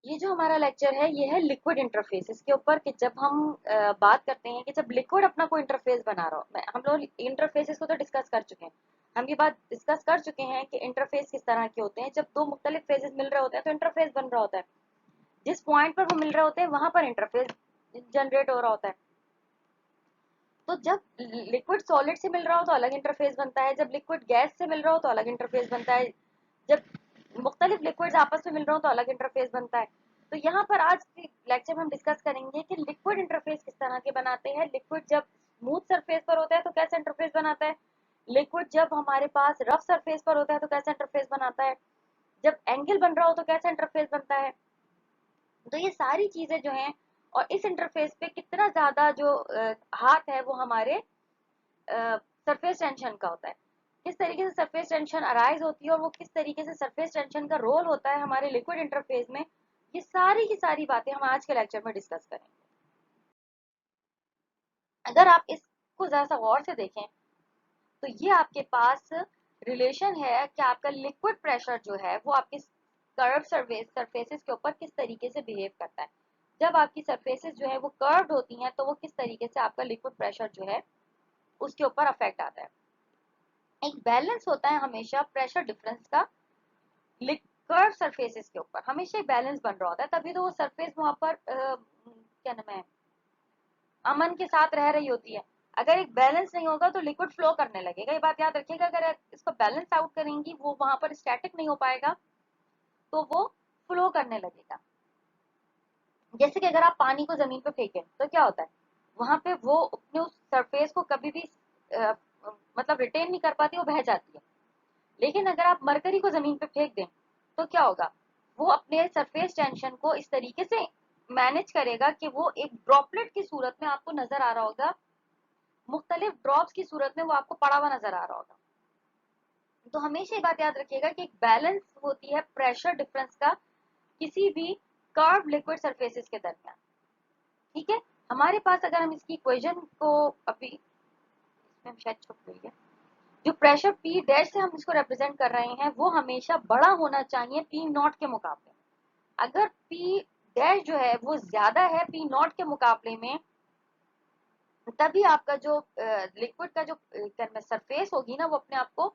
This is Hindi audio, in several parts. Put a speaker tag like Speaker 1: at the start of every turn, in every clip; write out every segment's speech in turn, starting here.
Speaker 1: ये जो हमारा लेक्चर है ये है लिक्विड इंटरफेस। इसके ऊपर कि जब हम बात करते हैं कि जब लिक्विड अपना कोई इंटरफेस बना रहा हो, हम लोग इंटरफेसेस को तो डिस्कस कर चुके हैं। हम ये बात डिस्कस कर चुके हैं कि इंटरफेस किस तरह के होते हैं। जब दो मुख्तलिफ फेजेस मिल रहे होते हैं तो इंटरफेस बन रहा होता है। जिस पॉइंट पर वो मिल रहे होते हैं वहां पर इंटरफेस जनरेट हो रहा होता है। तो जब लिक्विड सॉलिड से मिल रहा हो तो अलग इंटरफेस बनता है, जब लिक्विड गैस से मिल रहा हो तो अलग इंटरफेस बनता है, जब मुख्तलिफ लिक्विड्स आपस में मिल रहे हो तो अलग इंटरफेस बनता है। तो यहाँ पर आज के लेक्चर में हम डिस्कस करेंगे कि लिक्विड इंटरफेस किस तरह के बनाते हैं। लिक्विड जब स्मूथ सरफेस पर होता है तो कैसा इंटरफेस बनाता है, लिक्विड जब हमारे पास रफ सरफेस पर होता है तो कैसा इंटरफेस बनाता है, जब एंगल बन रहा हो तो कैसा इंटरफेस बनता है। तो ये सारी चीजें जो हैं, और इस इंटरफेस पे कितना ज्यादा जो हाथ है वो हमारे सरफेस टेंशन का होता है, किस तरीके से सरफेस टेंशन अराइज होती है और वो किस तरीके से सरफेस टेंशन का रोल होता है हमारे लिक्विड इंटरफेस में। ये सारी की सारी बातें हम आज के लेक्चर में डिस्कस करेंगे। अगर आप इसको जरा सा गौर से देखें तो ये आपके पास रिलेशन है कि आपका लिक्विड प्रेशर जो है वो आपके कर्व सरफेसेस के ऊपर किस तरीके से बिहेव करता है। जब आपकी सरफेसेस जो है वो कर्व्ड होती हैं तो वो किस तरीके से आपका लिक्विड प्रेशर जो है उसके ऊपर अफेक्ट आता है। एक बैलेंस होता है हमेशा प्रेशर डिफरेंस का कर्व सरफेसेस के ऊपर, हमेशा एक बैलेंस बन रहा होता है, तभी तो वो सरफेस वहां पर क्या नाम है, अमन के साथ रह रही होती है। अगर एक बैलेंस नहीं होगा तो लिक्विड फ्लो करने लगेगा, ये बात याद रखिएगा। अगर इसको बैलेंस आउट करेंगी वो वहां पर स्टैटिक नहीं हो पाएगा तो वो फ्लो करने लगेगा। जैसे कि अगर आप पानी को जमीन पे फेंकें तो क्या होता है, वहां पे वो अपने उस सरफेस को कभी भी अ, मतलब रिटेन नहीं कर पाती, वो बह जाती है। लेकिन अगर आप मरकरी को जमीन पे फेंक दें तो क्या होगा, वो अपने सरफेस टेंशन को इस तरीके से मैनेज करेगा कि वो एक ड्रॉपलेट की सूरत में आपको नजर आ रहा होगा, मुख्तलिफ ड्रॉप्स की सूरत में वो आपको पड़ा हुआ नजर आ रहा होगा। तो हमेशा ये बात याद रखिएगा कि एक बैलेंस होती है प्रेशर डिफरेंस का किसी भी कर्व लिक्विड सरफेसेस के दरमियान। ठीक है, हमारे पास अगर हम इसकी इक्वेशन को अभी इसमें हम शायद छुप गई है, जो प्रेशर पी डैश से हम इसको रिप्रेजेंट कर रहे हैं वो हमेशा बड़ा होना चाहिए पी नॉट के मुकाबले। अगर पी डैश जो है वो ज्यादा है पी नॉट के मुकाबले में, तभी आपका जो लिक्विड का जो सरफेस होगी ना वो अपने आप को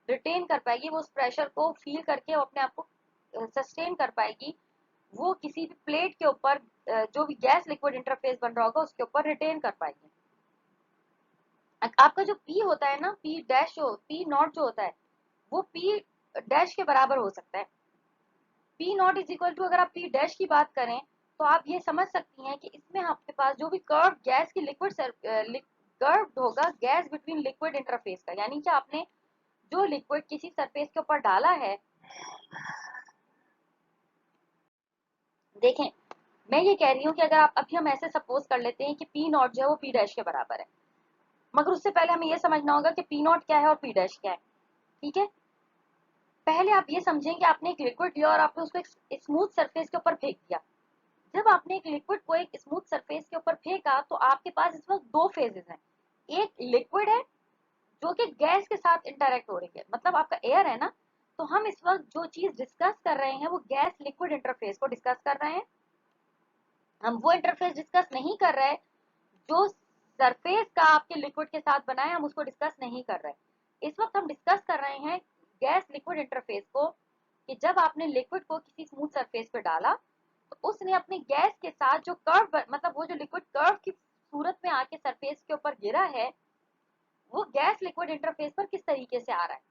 Speaker 1: रिटेन कर पाएगी, वो उस प्रेशर को फील करके वो अपने आप को सस्टेन कर पाएगी। वो किसी भी प्लेट के ऊपर जो भी गैस लिक्विड इंटरफेस बन रहा होगा उसके ऊपर रिटेन कर पाएगी। आपका जो पी होता है ना, पी डैश जो पी नॉट जो होता है वो पी डैश के बराबर हो सकता है। P naught is equal to, अगर आप पी डैश की बात करें तो आप ये समझ सकती हैं कि इसमें आपके पास जो भी कर्व गैस की लिक्विड कर्व होगा गैस बिटवीन लिक्विड इंटरफेस का, यानी कि आपने जो लिक्विड किसी सरफेस के ऊपर डाला है। देखें, मैं ये कह रही हूँ कि अगर आप अभी हम ऐसे सपोज कर लेते हैं कि पी नॉट जो है वो पी डैश के बराबर है, मगर उससे पहले हमें ये समझना होगा कि पी नॉट क्या है और पी डैश क्या है। ठीक है, पहले आप ये समझें कि आपने एक लिक्विड लिया और आपने उसको एक स्मूथ सरफेस के ऊपर फेंक दिया। जब आपने एक लिक्विड को एक स्मूथ सरफेस के ऊपर फेंका तो आपके पास इस वक्त दो फेजेस हैं। एक लिक्विड है जो कि गैस के साथ इंटरेक्ट हो रही है, मतलब आपका एयर है ना। तो हम इस वक्त जो चीज डिस्कस कर रहे हैं वो गैस लिक्विड इंटरफेस को डिस्कस कर रहे हैं। हम वो इंटरफेस डिस्कस नहीं कर रहे जो सरफेस का आपके लिक्विड के साथ बना है, हम उसको डिस्कस नहीं कर रहे। इस वक्त हम डिस्कस कर रहे हैं गैस लिक्विड इंटरफेस को, कि जब आपने लिक्विड को किसी स्मूथ सरफेस पे डाला तो उसने अपने गैस के साथ जो कर्व, मतलब वो जो लिक्विड कर्व की सूरत में आके सरफेस के ऊपर गिरा है वो गैस लिक्विड इंटरफेस पर किस तरीके से आ रहा है।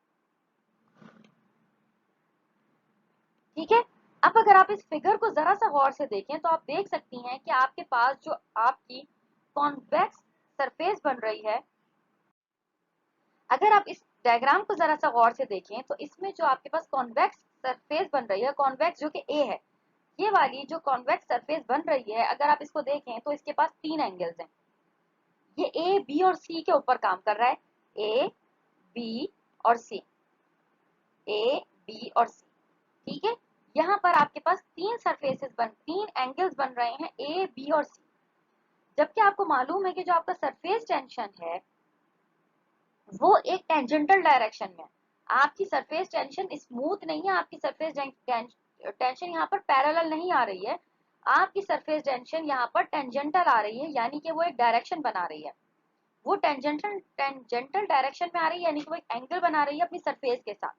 Speaker 1: ठीक है, अब अगर आप इस फिगर को जरा सा गौर से देखें तो आप देख सकती हैं कि आपके पास जो आपकी कॉन्वेक्स सरफेस बन रही है, अगर आप इस डायग्राम को जरा सा गौर से देखें तो इसमें जो आपके पास कॉन्वेक्स सरफेस बन रही है, कॉन्वेक्स जो कि ए है, ये वाली जो कॉन्वेक्स सरफेस बन रही है अगर आप इसको देखें तो इसके पास तीन एंगल्स हैं। ये ए बी और सी के ऊपर काम कर रहा है, ए बी और सी, ए बी और सी। ठीक है, यहाँ पर आपके पास तीन एंगल्स बन रहे हैं ए बी और सी। जबकि आपको मालूम है कि जो आपका सरफेस टेंशन है वो एक टेंजेंटल डायरेक्शन में है। आपकी सरफेस टेंशन स्मूथ नहीं है, आपकी सरफेस टेंशन यहाँ पर पैरेलल नहीं आ रही है, आपकी सरफेस टेंशन यहाँ पर टेंजेंटल आ रही है, यानी कि वो एक डायरेक्शन बना रही है, वो टेंजेंटल डायरेक्शन में आ रही है, यानी कि वो एक एंगल बना रही है अपनी सरफेस के साथ।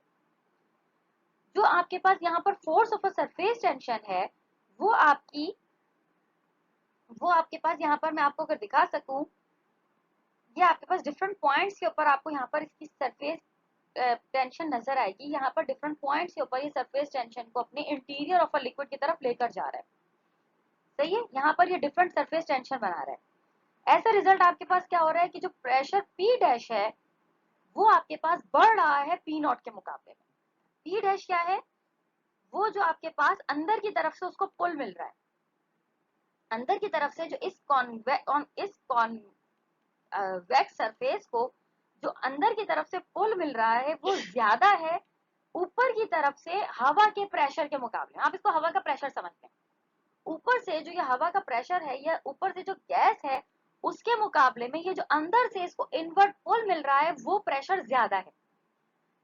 Speaker 1: जो आपके पास यहाँ पर force of a surface tension है, वो आपके पास यहाँ पर मैं आपको अगर दिखा सकूं, ये आपके पास डिफरेंट पॉइंट्स के ऊपर आपको यहाँ पर इसकी सरफेस टेंशन नजर आएगी। यहाँ पर डिफरेंट पॉइंट्स के ऊपर ये सरफेस टेंशन को अपने इंटीरियर ऑफ अ लिक्विड की तरफ लेकर जा रहा है। सही है, यहाँ पर ये डिफरेंट सरफेस टेंशन बना रहा है। ऐसा रिजल्ट आपके पास क्या हो रहा है कि जो प्रेशर पी डैश है वो आपके पास बढ़ रहा है पी नॉट के मुकाबले में। पी डैश क्या है, वो जो आपके पास अंदर की तरफ से उसको पुल मिल रहा है, अंदर की तरफ से जो इस कॉन्वेक्स सरफेस को जो अंदर की तरफ से पुल मिल रहा है वो ज्यादा है ऊपर की तरफ से हवा के प्रेशर के मुकाबले। आप इसको हवा का प्रेशर समझते हैं, ऊपर से जो ये हवा का प्रेशर है या ऊपर से जो गैस है उसके मुकाबले में ये जो अंदर से इसको इनवर्ट पुल मिल रहा है वो प्रेशर ज्यादा है।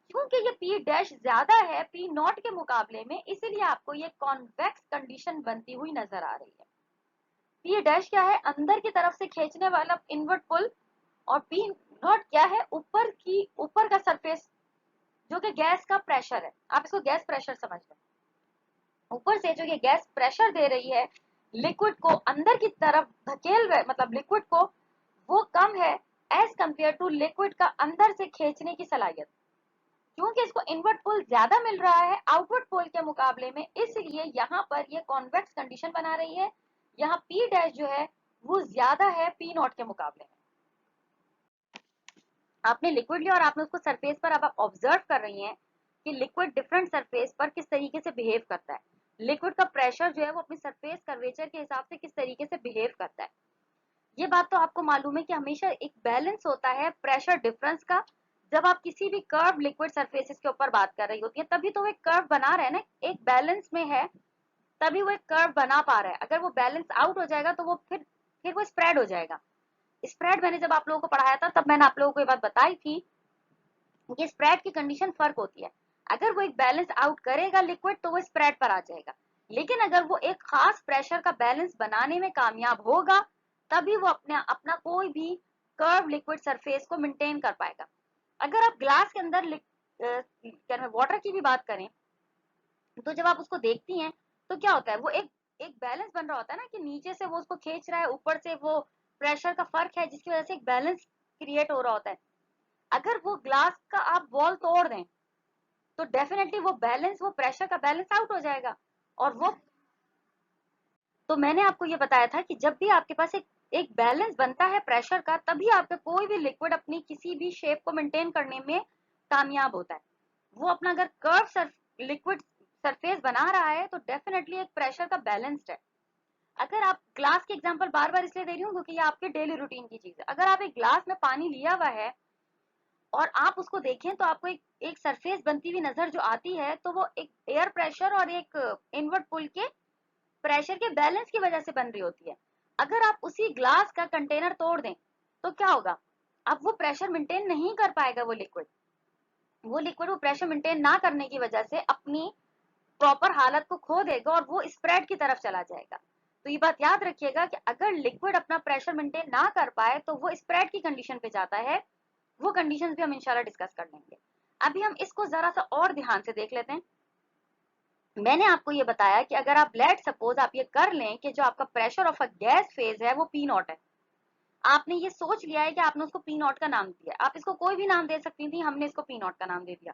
Speaker 1: क्योंकि ये पी डैश ज्यादा है पी नॉट के मुकाबले में, इसीलिए आपको ये कॉन्वेक्स कंडीशन बनती हुई नजर आ रही है। पी डैश क्या है, अंदर की तरफ से खींचने वाला इनवर्ट पुल, और पी नॉट क्या है, ऊपर का सरफेस जो कि गैस का प्रेशर है। आप इसको गैस प्रेशर समझ लें, ऊपर से जो ये गैस प्रेशर दे रही है लिक्विड को अंदर की तरफ धकेल रहे, मतलब लिक्विड को, वो कम है एज कंपेयर टू लिक्विड का अंदर से खींचने की सलाहियत। क्योंकि इसको इनवर्ट पुल ज्यादा मिल रहा है आउटवर्ड पुल के मुकाबले में, इसलिए यहाँ पर ये कॉन्वेक्स कंडीशन बना रही है। यहाँ पी डैश जो है वो ज्यादा है पी नॉट के मुकाबले में। आपने लिक्विड लिया और आपने उसको सरफेस पर, अब आप ऑब्जर्व कर रही हैं कि लिक्विड डिफरेंट सरफेस पर किस तरीके से बिहेव करता है। लिक्विड का प्रेशर जो है वो अपनी सरफेस कर्वेचर के हिसाब से किस तरीके से बिहेव करता है। ये बात तो आपको मालूम है कि हमेशा एक बैलेंस होता है प्रेशर डिफरेंस का। जब आप किसी भी कर्व लिक्विड सरफेसेस के ऊपर बात कर रही होती है तभी तो वो एक कर्व बना रहे हैं ना, एक बैलेंस में है तभी वो एक कर्व बना पा रहा है। अगर वो बैलेंस आउट हो जाएगा तो वो फिर वो स्प्रेड हो जाएगा। स्प्रेड मैंने जब आप लोगों को पढ़ाया था तब मैंने आप लोगों को ये बात बताई थी कि स्प्रेड की कंडीशन फर्क होती है। अगर वो एक बैलेंस आउट करेगा लिक्विड तो वो स्प्रेड पर आ जाएगा, लेकिन अगर वो एक खास प्रेशर का बैलेंस बनाने में कामयाब होगा तभी वो अपना कोई भी कर्व लिक्विड सरफेस को मेंटेन कर पाएगा। अगर आप ग्लास के अंदर वाटर की भी बात करें तो जब आप उसको देखती हैं तो क्या होता है, वो एक बैलेंस बन रहा होता है ना, कि नीचे से वो उसको खींच रहा है, ऊपर से वो प्रेशर का फर्क है जिसकी वजह से एक बैलेंस क्रिएट हो रहा होता है। अगर वो ग्लास का आप वॉल तोड़ दें तो डेफिनेटली वो बैलेंस, वो प्रेशर का बैलेंस आउट हो जाएगा। और वो तो मैंने आपको ये बताया था कि जब भी आपके पास एक बैलेंस बनता है प्रेशर का तभी आपका कोई भी लिक्विड अपनी किसी भी शेप को मेंटेन करने में कामयाब होता है। वो अपना अगर कर्व लिक्विड सरफेस बना रहा है तो डेफिनेटली एक प्रेशर का बैलेंस्ड है। अगर आप ग्लास की एग्जांपल बार बार इसलिए दे रही हूँ क्योंकि ये आपके डेली रूटीन की चीज है। अगर आप एक ग्लास में पानी लिया हुआ है और आप उसको देखें तो आपको एक सरफेस बनती हुई नजर जो आती है, तो वो एक एयर प्रेशर और एक इनवर्ट पुल के प्रेशर के बैलेंस की वजह से बन रही होती है। अगर आप उसी ग्लास का कंटेनर तोड़ दें तो क्या होगा, अब वो प्रेशर मेंटेन नहीं कर पाएगा। वो प्रेशर मेंटेन ना करने की वजह से अपनी प्रॉपर हालत को खो देगा और वो स्प्रेड की तरफ चला जाएगा। तो ये बात याद रखिएगा कि अगर लिक्विड अपना प्रेशर मेंटेन ना कर पाए तो वो स्प्रेड की कंडीशन पे जाता है। वो कंडीशंस भी हम इंशाल्लाह डिस्कस कर लेंगे। अभी हम इसको जरा सा और ध्यान से देख लेते हैं। मैंने आपको ये बताया कि अगर आप लेट सपोज आप ये कर लें कि जो आपका pressure of a gas phase है वो पी नॉट है, आपने ये सोच लिया है कि आपने उसको पी नॉट का नाम दिया, आप इसको कोई भी नाम दे सकती थी, हमने इसको पी नॉट का नाम दे दिया।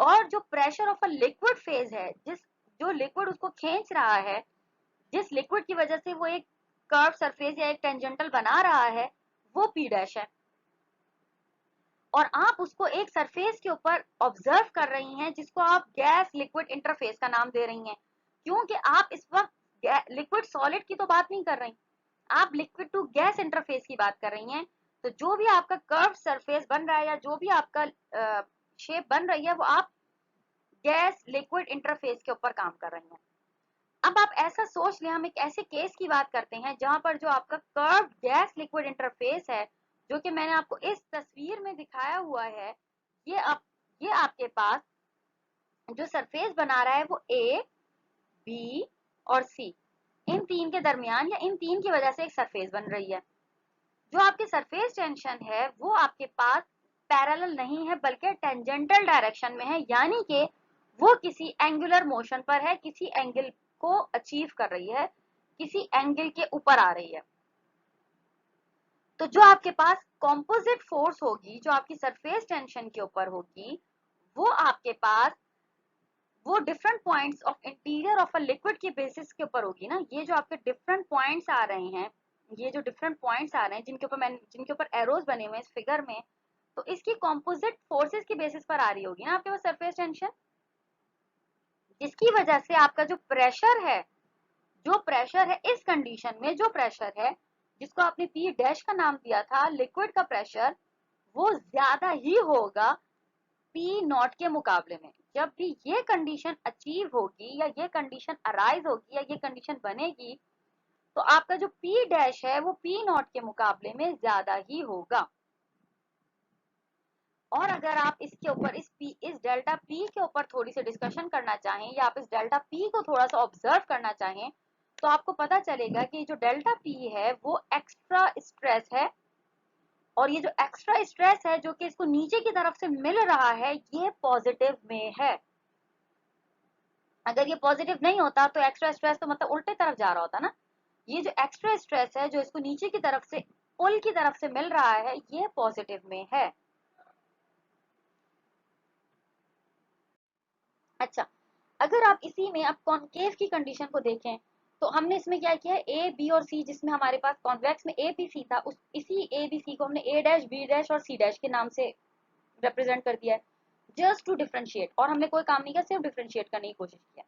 Speaker 1: और जो pressure of a liquid phase है, जो लिक्विड उसको खींच रहा है, जिस लिक्विड की वजह से वो एक कर्व सरफेस या एक टेंजेंटल बना रहा है, वो पी डैश है। और आप उसको एक सरफेस के ऊपर ऑब्जर्व कर रही हैं जिसको आप गैस लिक्विड इंटरफेस का नाम दे रही हैं, क्योंकि आप इस वक्त लिक्विड सॉलिड की तो बात नहीं कर रही, आप लिक्विड टू गैस इंटरफेस की बात कर रही हैं। तो जो भी आपका कर्व सरफेस बन रहा है या जो भी आपका शेप बन रही है वो आप गैस लिक्विड इंटरफेस के ऊपर काम कर रही हैं। अब आप ऐसा सोच लें, हम एक ऐसे केस की बात करते हैं जहां पर जो आपका कर्व गैस लिक्विड इंटरफेस है, जो कि मैंने आपको इस तस्वीर में दिखाया हुआ है, ये आपके पास जो सरफेस बना रहा है वो ए बी और सी, इन तीन के दरमियान या इन तीन की वजह से एक सरफेस बन रही है। जो आपकी सरफेस टेंशन है वो आपके पास पैरेलल नहीं है बल्कि टेंजेंटल डायरेक्शन में है, यानी कि वो किसी एंगुलर मोशन पर है, किसी एंगल को अचीव कर रही है, किसी एंगल के ऊपर आ रही है। तो जो आपके पास कॉम्पोजिट फोर्स होगी जो आपकी सरफेस टेंशन के ऊपर होगी, वो आपके पास वो different points of interior of a liquid के बेसिस के ऊपर होगी ना। ये जो आपके डिफरेंट पॉइंट्स आ रहे हैं, ये जो डिफरेंट पॉइंट्स आ रहे हैं जिनके ऊपर एरोज बने हुए हैं इस फिगर में, तो इसकी कॉम्पोजिट फोर्सेस के बेसिस पर आ रही होगी ना आपके पास सरफेस टेंशन, जिसकी वजह से आपका जो प्रेशर है, जो प्रेशर है इस कंडीशन में, जो प्रेशर है जिसको आपने पी डैश का नाम दिया था लिक्विड का प्रेशर, वो ज्यादा ही होगा पी नॉट के मुकाबले में। जब भी ये कंडीशन अचीव होगी या ये कंडीशन अराइज होगी या ये कंडीशन बनेगी, तो आपका जो पी डैश है वो पी नॉट के मुकाबले में ज्यादा ही होगा। और अगर आप इसके ऊपर इस डेल्टा पी के ऊपर थोड़ी सी डिस्कशन करना चाहें या आप इस डेल्टा पी को थोड़ा सा ऑब्जर्व करना चाहें, तो आपको पता चलेगा कि जो डेल्टा पी है वो एक्स्ट्रा स्ट्रेस है, और ये जो एक्स्ट्रा स्ट्रेस है जो कि इसको नीचे की तरफ से मिल रहा है ये पॉजिटिव में है। अगर ये पॉजिटिव नहीं होता तो एक्स्ट्रा स्ट्रेस तो मतलब उल्टे तरफ जा रहा होता ना। ये जो एक्स्ट्रा स्ट्रेस है जो इसको नीचे की तरफ से पुल की तरफ से मिल रहा है ये पॉजिटिव में है। अच्छा, अगर आप इसी में आप कॉन्केव की कंडीशन को देखें, तो हमने इसमें क्या किया है, ए बी और सी, जिसमें हमारे पास कॉन्वेक्स में ए बी सी था, उस इसी ए बी सी को हमने ए डैश बी डैश और सी डैश के नाम से रिप्रेजेंट कर दिया है, जस्ट टू डिफरेंशिएट। और हमने कोई काम नहीं किया, सिर्फ डिफरेंशिएट करने की कोशिश किया।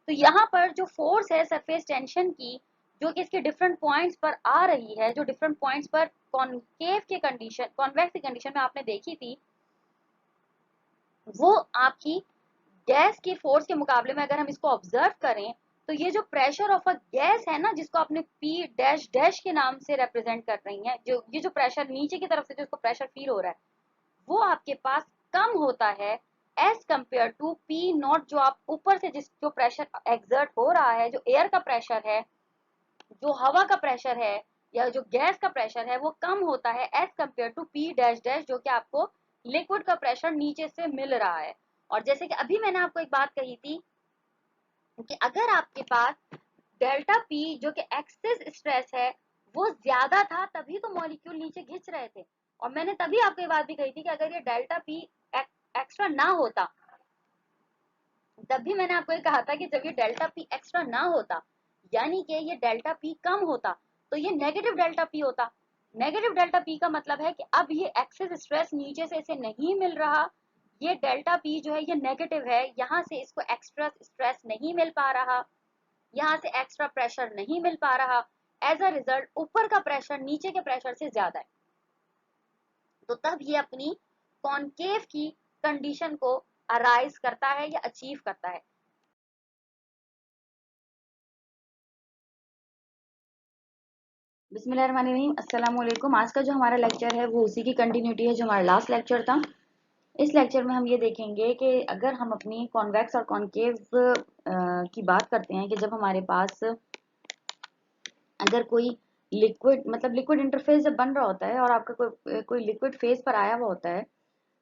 Speaker 1: तो यहाँ पर जो फोर्स है सरफेस टेंशन की, जो कि इसके डिफरेंट पॉइंट्स पर आ रही है, जो डिफरेंट पॉइंट्स पर कॉन्केव के कंडीशन, कॉन्वेक्स की कंडीशन में आपने देखी थी, वो आपकी गैस की फोर्स के मुकाबले में अगर हम इसको ऑब्जर्व करें, तो ये जो प्रेशर ऑफ अ गैस है ना, जिसको आपने पी डैश डैश के नाम से रिप्रेजेंट कर रही है, जो ये जो प्रेशर नीचे की तरफ से जो इसको प्रेशर फील हो रहा है, वो आपके पास कम होता है as compare to P naught, जो आप ऊपर से जो प्रेशर एक्सर्ट हो रहा है, जो एयर का प्रेशर है, जो हवा का प्रेशर है या जो गैस का प्रेशर है, वो कम होता है as compare to P dash dash, जो कि आपको लिक्विड का प्रेशर नीचे से मिल रहा है। और जैसे कि अभी मैंने आपको एक बात कही थी कि अगर आपके पास डेल्टा पी जो कि एक्सेस स्ट्रेस है वो ज्यादा था, तभी तो मॉलिक्यूल नीचे खिंच रहे थे। और मैंने तभी आपको ये बात भी कही थी कि अगर ये डेल्टा पी एक्स्ट्रा ना होता, तब भी मैंने आपको ये कहा था कि जब ये डेल्टा पी एक्स्ट्रा ना होता, यानी कि ये डेल्टा पी कम होता, तो ये नेगेटिव डेल्टा पी होता। नेगेटिव डेल्टा पी का मतलब है कि अब ये एक्सेस स्ट्रेस नीचे से इसे नहीं मिल रहा, ये डेल्टा पी जो है ये नेगेटिव है, यहाँ से इसको एक्स्ट्रा स्ट्रेस नहीं मिल पा रहा, यहाँ से एक्स्ट्रा प्रेशर नहीं मिल पा रहा, एज अ रिजल्ट ऊपर का प्रेशर नीचे के प्रेशर से ज्यादा है। तो तब ये अपनी कॉन्केव की कंडीशन को अराइज करता है या अचीव करता है। बिस्मिल्लाहिर्रहमानिर्रहीम, अस्सलाम वालेकुम। आज का जो हमारा लेक्चर है वो उसी की कंटिन्यूटी है जो हमारा लास्ट लेक्चर था। इस लेक्चर में हम ये देखेंगे कि अगर हम अपनी कॉन्वेक्स और कॉन्केव की बात करते हैं कि जब हमारे पास अगर कोई लिक्विड मतलब लिक्विड इंटरफेस जब बन रहा होता है और आपका कोई लिक्विड फेज पर आया हुआ होता है,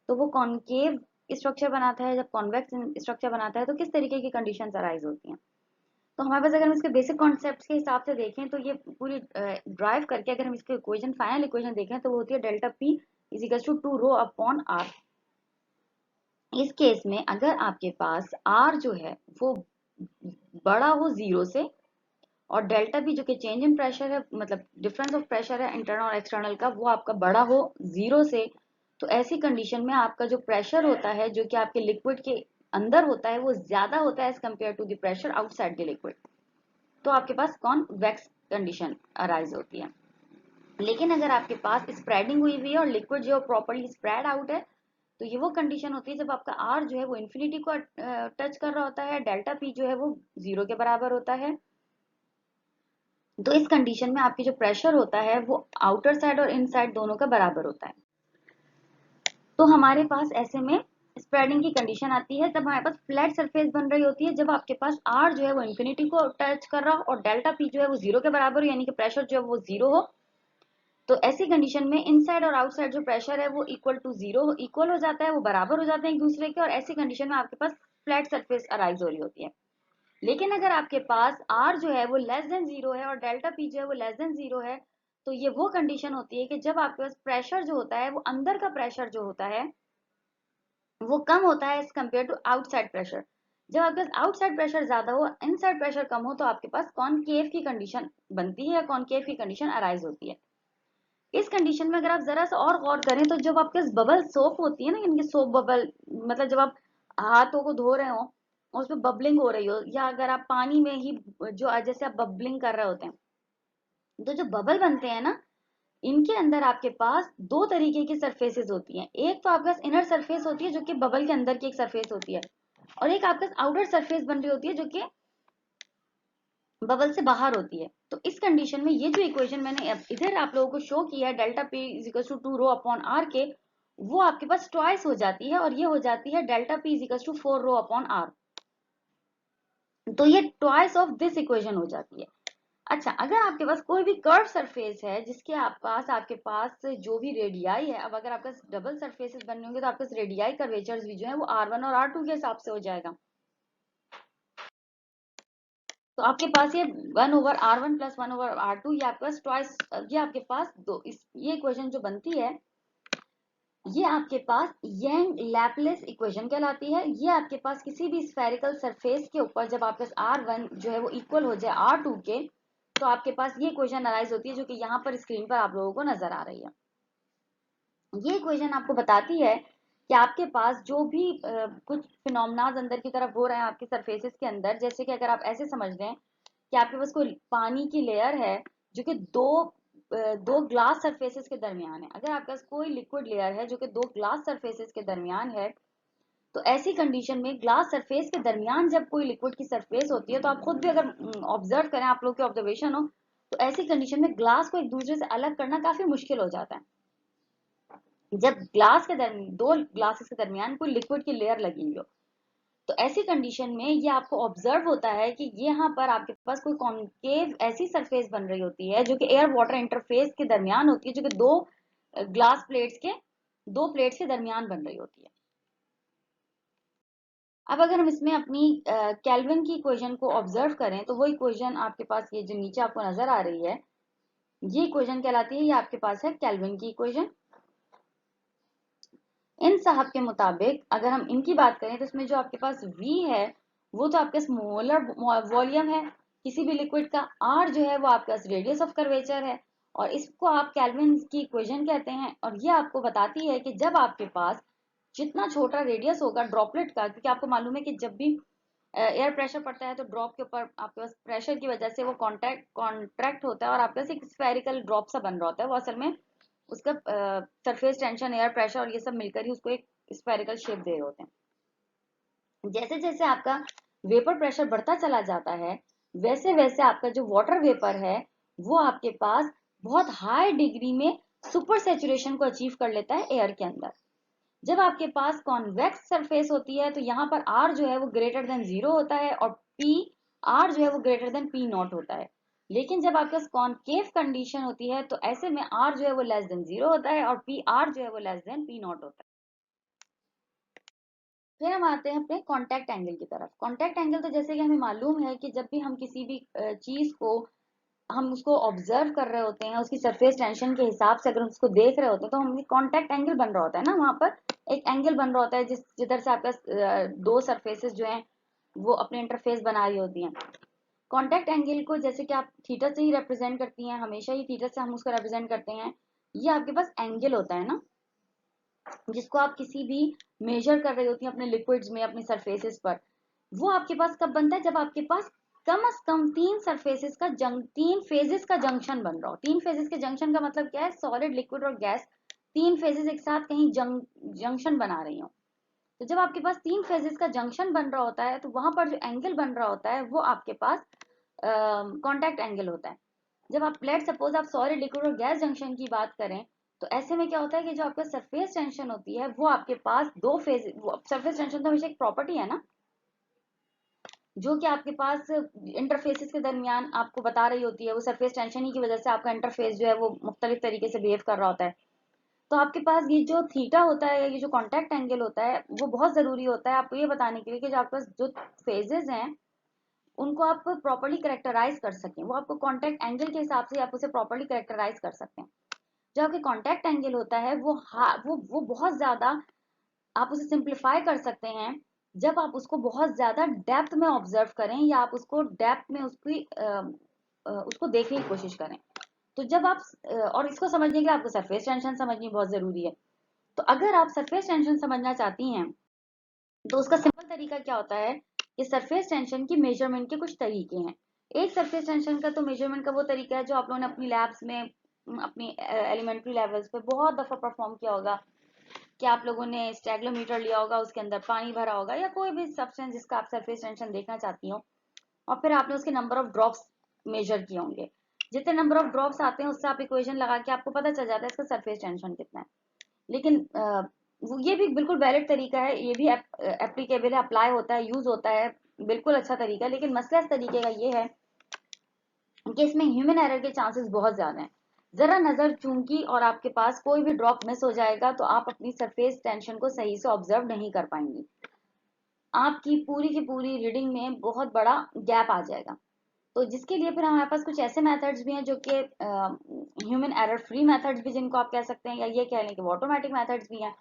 Speaker 1: तो वो कॉन्केव स्ट्रक्चर बनाता है, जब कॉन्वेक्स स्ट्रक्चर बनाता है तो किस तरीके की कंडीशंस अराइज होती हैं। तो हमारे पास अगर हम इसके बेसिक कॉन्सेप्ट के हिसाब से देखें, तो ये पूरी ड्राइव करके अगर हम इसके इक्वेशन, फाइनल इक्वेशन देखें, तो वो होती है delta P is equal to 2 rho upon R. इस केस में अगर आपके पास आर जो है वो बड़ा हो जीरो से, और डेल्टा पी जो कि चेंज इन प्रेशर है, मतलब डिफरेंस ऑफ प्रेशर है इंटरनल और एक्सटर्नल का, वो आपका बड़ा हो जीरो से, तो ऐसी कंडीशन में आपका जो प्रेशर होता है जो कि आपके लिक्विड के अंदर होता है वो ज्यादा होता है as compare to the pressure outside the liquid. तो आपके पास कॉन्वेक्स कंडीशन अराइज होती है। लेकिन अगर आपके पास स्प्रेडिंग हुई हुई है और लिक्विड जो प्रॉपर्ली स्प्रेड आउट है, तो ये वो कंडीशन होती है जब आपका आर जो है वो इन्फिनिटी को टच कर रहा होता है, डेल्टा पी जो है वो जीरो के बराबर होता है। तो इस कंडीशन में आपकी जो प्रेशर होता है वो आउटर साइड और इनसाइड दोनों का बराबर होता है। तो हमारे पास ऐसे में स्प्रेडिंग की कंडीशन आती है, तब हमारे पास फ्लैट सरफेस बन रही होती है, जब आपके पास आर जो है वो इन्फिनिटी को टच कर रहा हो और डेल्टा पी जो है वो जीरो के बराबर हो, यानी कि प्रेशर जो है वो जीरो हो। तो ऐसी कंडीशन में इनसाइड और आउटसाइड जो प्रेशर है वो इक्वल टू जीरो इक्वल हो जाता है, वो बराबर हो जाते हैं एक दूसरे के, और ऐसी कंडीशन में आपके पास फ्लैट सरफेस अराइज हो रही होती है। लेकिन अगर आपके पास आर जो है वो लेस देन जीरो है और डेल्टा पी जो है वो लेस देन जीरो है, तो ये वो कंडीशन होती है कि जब आपके पास प्रेशर जो होता है वो अंदर का प्रेशर जो होता है वो कम होता है as compare to outside pressure. जब आपके पास आउटसाइड प्रेशर ज्यादा हो, इनसाइड प्रेशर कम हो, तो आपके पास कॉनकेव की कंडीशन बनती है या कॉनकेव की कंडीशन अराइज होती है। इस कंडीशन में अगर आप जरा सा और गौर करें, तो जब आपके पास बबल सोप होती है ना, इनकी सोप बबल, मतलब जब आप हाथों को धो रहे हो और उसमें बबलिंग हो रही हो, या अगर आप पानी में ही जो जैसे आप बबलिंग कर रहे होते हैं, तो जो बबल बनते हैं ना, इनके अंदर आपके पास दो तरीके की सरफेसेस होती हैं। एक तो आपके पास इनर सरफेस होती है जो कि बबल के अंदर की एक सरफेस होती है, और एक आपके पास आउटर सरफेस बन रही होती है जो कि बबल से बाहर होती है। तो इस कंडीशन में ये जो इक्वेशन मैंने इधर आप लोगों को शो किया है, delta P is equal to two rho upon R के, वो आपके पास ट्वाइस हो जाती है, और ये हो जाती है delta P is equal to four rho upon R. तो ये ट्वाइस ऑफ दिस इक्वेशन हो जाती है। अच्छा, अगर आपके पास कोई भी कर्व सरफेस है जिसके आपके पास जो भी रेडियाई है, अब अगर आपके पास डबल सरफेसेस बनने होंगे तो आपके पास रेडियाई कर्वेचर्स भी जो है वो R1 और R2 के हिसाब से हो जाएगा। तो आपके पास ये 1/R1 प्लस 1/R2, ये आपके पास ट्वाइस, ये आपके पास दो ये इक्वेशन जो बनती है, ये आपके पास यंग लैपलेस इक्वेशन कहलाती है। ये आपके पास किसी भी स्फेरिकल सरफेस के ऊपर जब आपके पास R1 जो है वो इक्वल हो जाए R2 के, तो आपके पास ये इक्वेशन अराइज होती है जो कि यहाँ पर स्क्रीन पर आप लोगों को नजर आ रही है। ये इक्वेशन आपको बताती है कि आपके पास जो भी कुछ फिनोमेनाज अंदर की तरफ हो रहे हैं आपके सरफेसेस के अंदर, जैसे कि अगर आप ऐसे समझ लें कि आपके पास कोई पानी की लेयर है जो कि दो ग्लास सरफेसेस के दरमियान है। अगर आपके पास कोई लिक्विड लेयर है जो कि दो ग्लास सरफेसेस के दरमियान है, तो ऐसी कंडीशन में ग्लास सरफेस के दरमियान जब कोई लिक्विड की सरफेस होती है, तो आप खुद भी अगर ऑब्जर्व करें, आप लोग के ऑब्जर्वेशन हो, तो ऐसी कंडीशन में ग्लास को एक दूसरे से अलग करना काफी मुश्किल हो जाता है। जब दो ग्लासेस के दरमियान कोई लिक्विड की लेयर लगी हुई हो, तो ऐसी कंडीशन में ये आपको ऑब्जर्व होता है कि यहाँ पर आपके पास कोई कॉन्केव ऐसी सरफेस बन रही होती है जो कि एयर वाटर इंटरफेस के दरमियान होती है, जो कि दो प्लेट्स के दरमियान बन रही होती है। अब अगर हम इसमें अपनी केल्विन की इक्वेशन को ऑब्जर्व करें, तो वो इक्वेशन आपके पास ये जो नीचे आपको नजर आ रही है, ये इक्वेशन कहलाती है, ये आपके पास है केल्विन की इक्वेशन। इन साहब के मुताबिक अगर हम इनकी बात करें, तो इसमें जो आपके पास V है वो तो आपके पास मोलर वॉल्यूम है किसी भी लिक्विड का, R जो है वो आपके पास रेडियस ऑफ कर्वेचर है, और इसको आप केल्विन की इक्वेशन कहते हैं। और ये आपको बताती है कि जब आपके पास जितना छोटा रेडियस होगा ड्रॉपलेट का, क्योंकि आपको मालूम है कि जब भी एयर प्रेशर पड़ता है तो ड्रॉप के ऊपर आपके पास प्रेशर की वजह से वो कॉन्ट्रैक्ट होता है और आपके पास एक स्फेरिकल ड्रॉप सा बन रहा होता है। वो असल में उसका सरफेस टेंशन, एयर प्रेशर और ये सब मिलकर ही उसको एक स्फेरिकल शेप दे रहे होते हैं। जैसे जैसे आपका वेपर प्रेशर बढ़ता चला जाता है, वैसे वैसे आपका जो वाटर वेपर है वो आपके पास बहुत हाई डिग्री में सुपर सेचुरेशन को अचीव कर लेता है एयर के अंदर। जब आपके पास कॉन्वेक्स सरफेस होती है, तो यहाँ पर आर जो है वो ग्रेटर देन जीरो होता है, और पी आर जो है वो ग्रेटर देन पी नॉट होता है। लेकिन जब आपके पास कॉनकेव कंडीशन होती है, तो ऐसे में आर जो है वो लेस देन जीरो होता है, और पी आर जो है वो लेस देन पी नॉट होता है। फिर हम आते हैं अपने कॉन्टैक्ट एंगल की तरफ। कॉन्टैक्ट एंगल तो जैसे कि हमें मालूम है कि जब भी हम किसी भी चीज को हम उसको ऑब्जर्व कर रहे होते हैं, उसकी सरफेस टेंशन के हिसाब से अगर हम उसको देख रहे होते हैं, तो हम कॉन्टैक्ट एंगल बन रहा होता है ना, वहां पर एक एंगल बन रहा होता है जिधर से आपका दो सरफेसेस जो हैं वो अपने इंटरफेस बना रही होती हैं। कॉन्टैक्ट एंगल को जैसे कि आप थीटा से ही रिप्रेजेंट करती हैं, हमेशा ही थीटा से हम उसको रिप्रेजेंट करते हैं। ये आपके पास एंगल होता है ना, जिसको आप किसी भी मेजर कर रही होती हैं अपने लिक्विड्स में, अपनी सरफेसेस पर। वो आपके पास कब बनता है, जब आपके पास कम से कम तीन फेजेस का जंक्शन बन रहा हो। तीन फेजेस के जंक्शन का मतलब क्या है, सॉलिड, लिक्विड और गैस, तीन फेजेस एक साथ कहीं जंक्शन बना रही हो। तो जब आपके पास तीन फेजेस का जंक्शन बन रहा होता है, तो वहां पर जो एंगल बन रहा होता है वो आपके पास कॉन्टैक्ट एंगल होता है। जब आप लेट सपोज आप सॉलिड, लिक्विड और गैस जंक्शन की बात करें, तो ऐसे में क्या होता है कि जो आपका सरफेस टेंशन होती है वो आपके पास दो फेज, सरफेस टेंशन तो हमेशा एक प्रॉपर्टी है ना, जो कि आपके पास इंटरफेसेस के दरमियान आपको बता रही होती है, वो सरफेस टेंशन ही की वजह से आपका इंटरफेस जो है वो मुख्तलिफ तरीके से बिहेव कर रहा होता है। तो आपके पास ये जो थीटा होता है, ये जो कॉन्टैक्ट एंगल होता है, वो बहुत जरूरी होता है आपको ये बताने के लिए कि जो आपके पास जो फेजेस हैं उनको आप प्रॉपर्ली करेक्टराइज कर सकें। वो आपको कॉन्टैक्ट एंगल के हिसाब से आप उसे प्रॉपर्ली करेक्टराइज कर सकते हैं। जो आपके कॉन्टैक्ट एंगल होता है वो बहुत ज्यादा आप उसे सिंप्लीफाई कर सकते हैं जब आप उसको बहुत ज्यादा डेप्थ में ऑब्जर्व करें, या आप उसको डेप्थ में उसको देखने की कोशिश करें। तो जब आप और इसको समझने के लिए आपको सरफेस टेंशन समझनी बहुत जरूरी है। तो अगर आप सरफेस टेंशन समझना चाहती हैं तो उसका सिंपल तरीका क्या होता है कि सरफेस टेंशन की मेजरमेंट के कुछ तरीके हैं। एक सरफेस टेंशन का तो मेजरमेंट का वो तरीका है जो आप लोगों ने अपनी लैब्स में अपनी एलिमेंट्री लेवल्स पे बहुत दफा परफॉर्म किया होगा, कि आप लोगों ने स्टेगलोमीटर लिया होगा, उसके अंदर पानी भरा होगा या कोई भी सब्सटेंस जिसका आप सरफेस टेंशन देखना चाहती हो, और फिर आपने उसके नंबर ऑफ ड्रॉप्स मेजर किए होंगे। जितने नंबर ऑफ ड्रॉप्स आते हैं उससे आप इक्वेशन लगा के आपको पता चल जाता है इसका सरफेस टेंशन कितना है। लेकिन ये भी बिल्कुल वैलिड तरीका है, ये भी एप्लीकेबल है, अप्लाई होता है, यूज होता है, बिल्कुल अच्छा तरीका है। लेकिन मसला इस तरीके का ये है कि इसमें ह्यूमन एरर के चांसेस बहुत ज्यादा हैं। जरा नजर चूंकि और आपके पास कोई भी ड्रॉप मिस हो जाएगा तो आप अपनी सरफेस टेंशन को सही से ऑब्जर्व नहीं कर पाएंगी, आपकी पूरी की पूरी रीडिंग में बहुत बड़ा गैप आ जाएगा। तो जिसके लिए फिर हमारे पास कुछ ऐसे मेथड्स भी हैं जो कि ह्यूमन एरर फ्री मेथड्स भी जिनको आप कह सकते हैं, या ये कह लें कि ऑटोमेटिक मेथड्स भी हैं।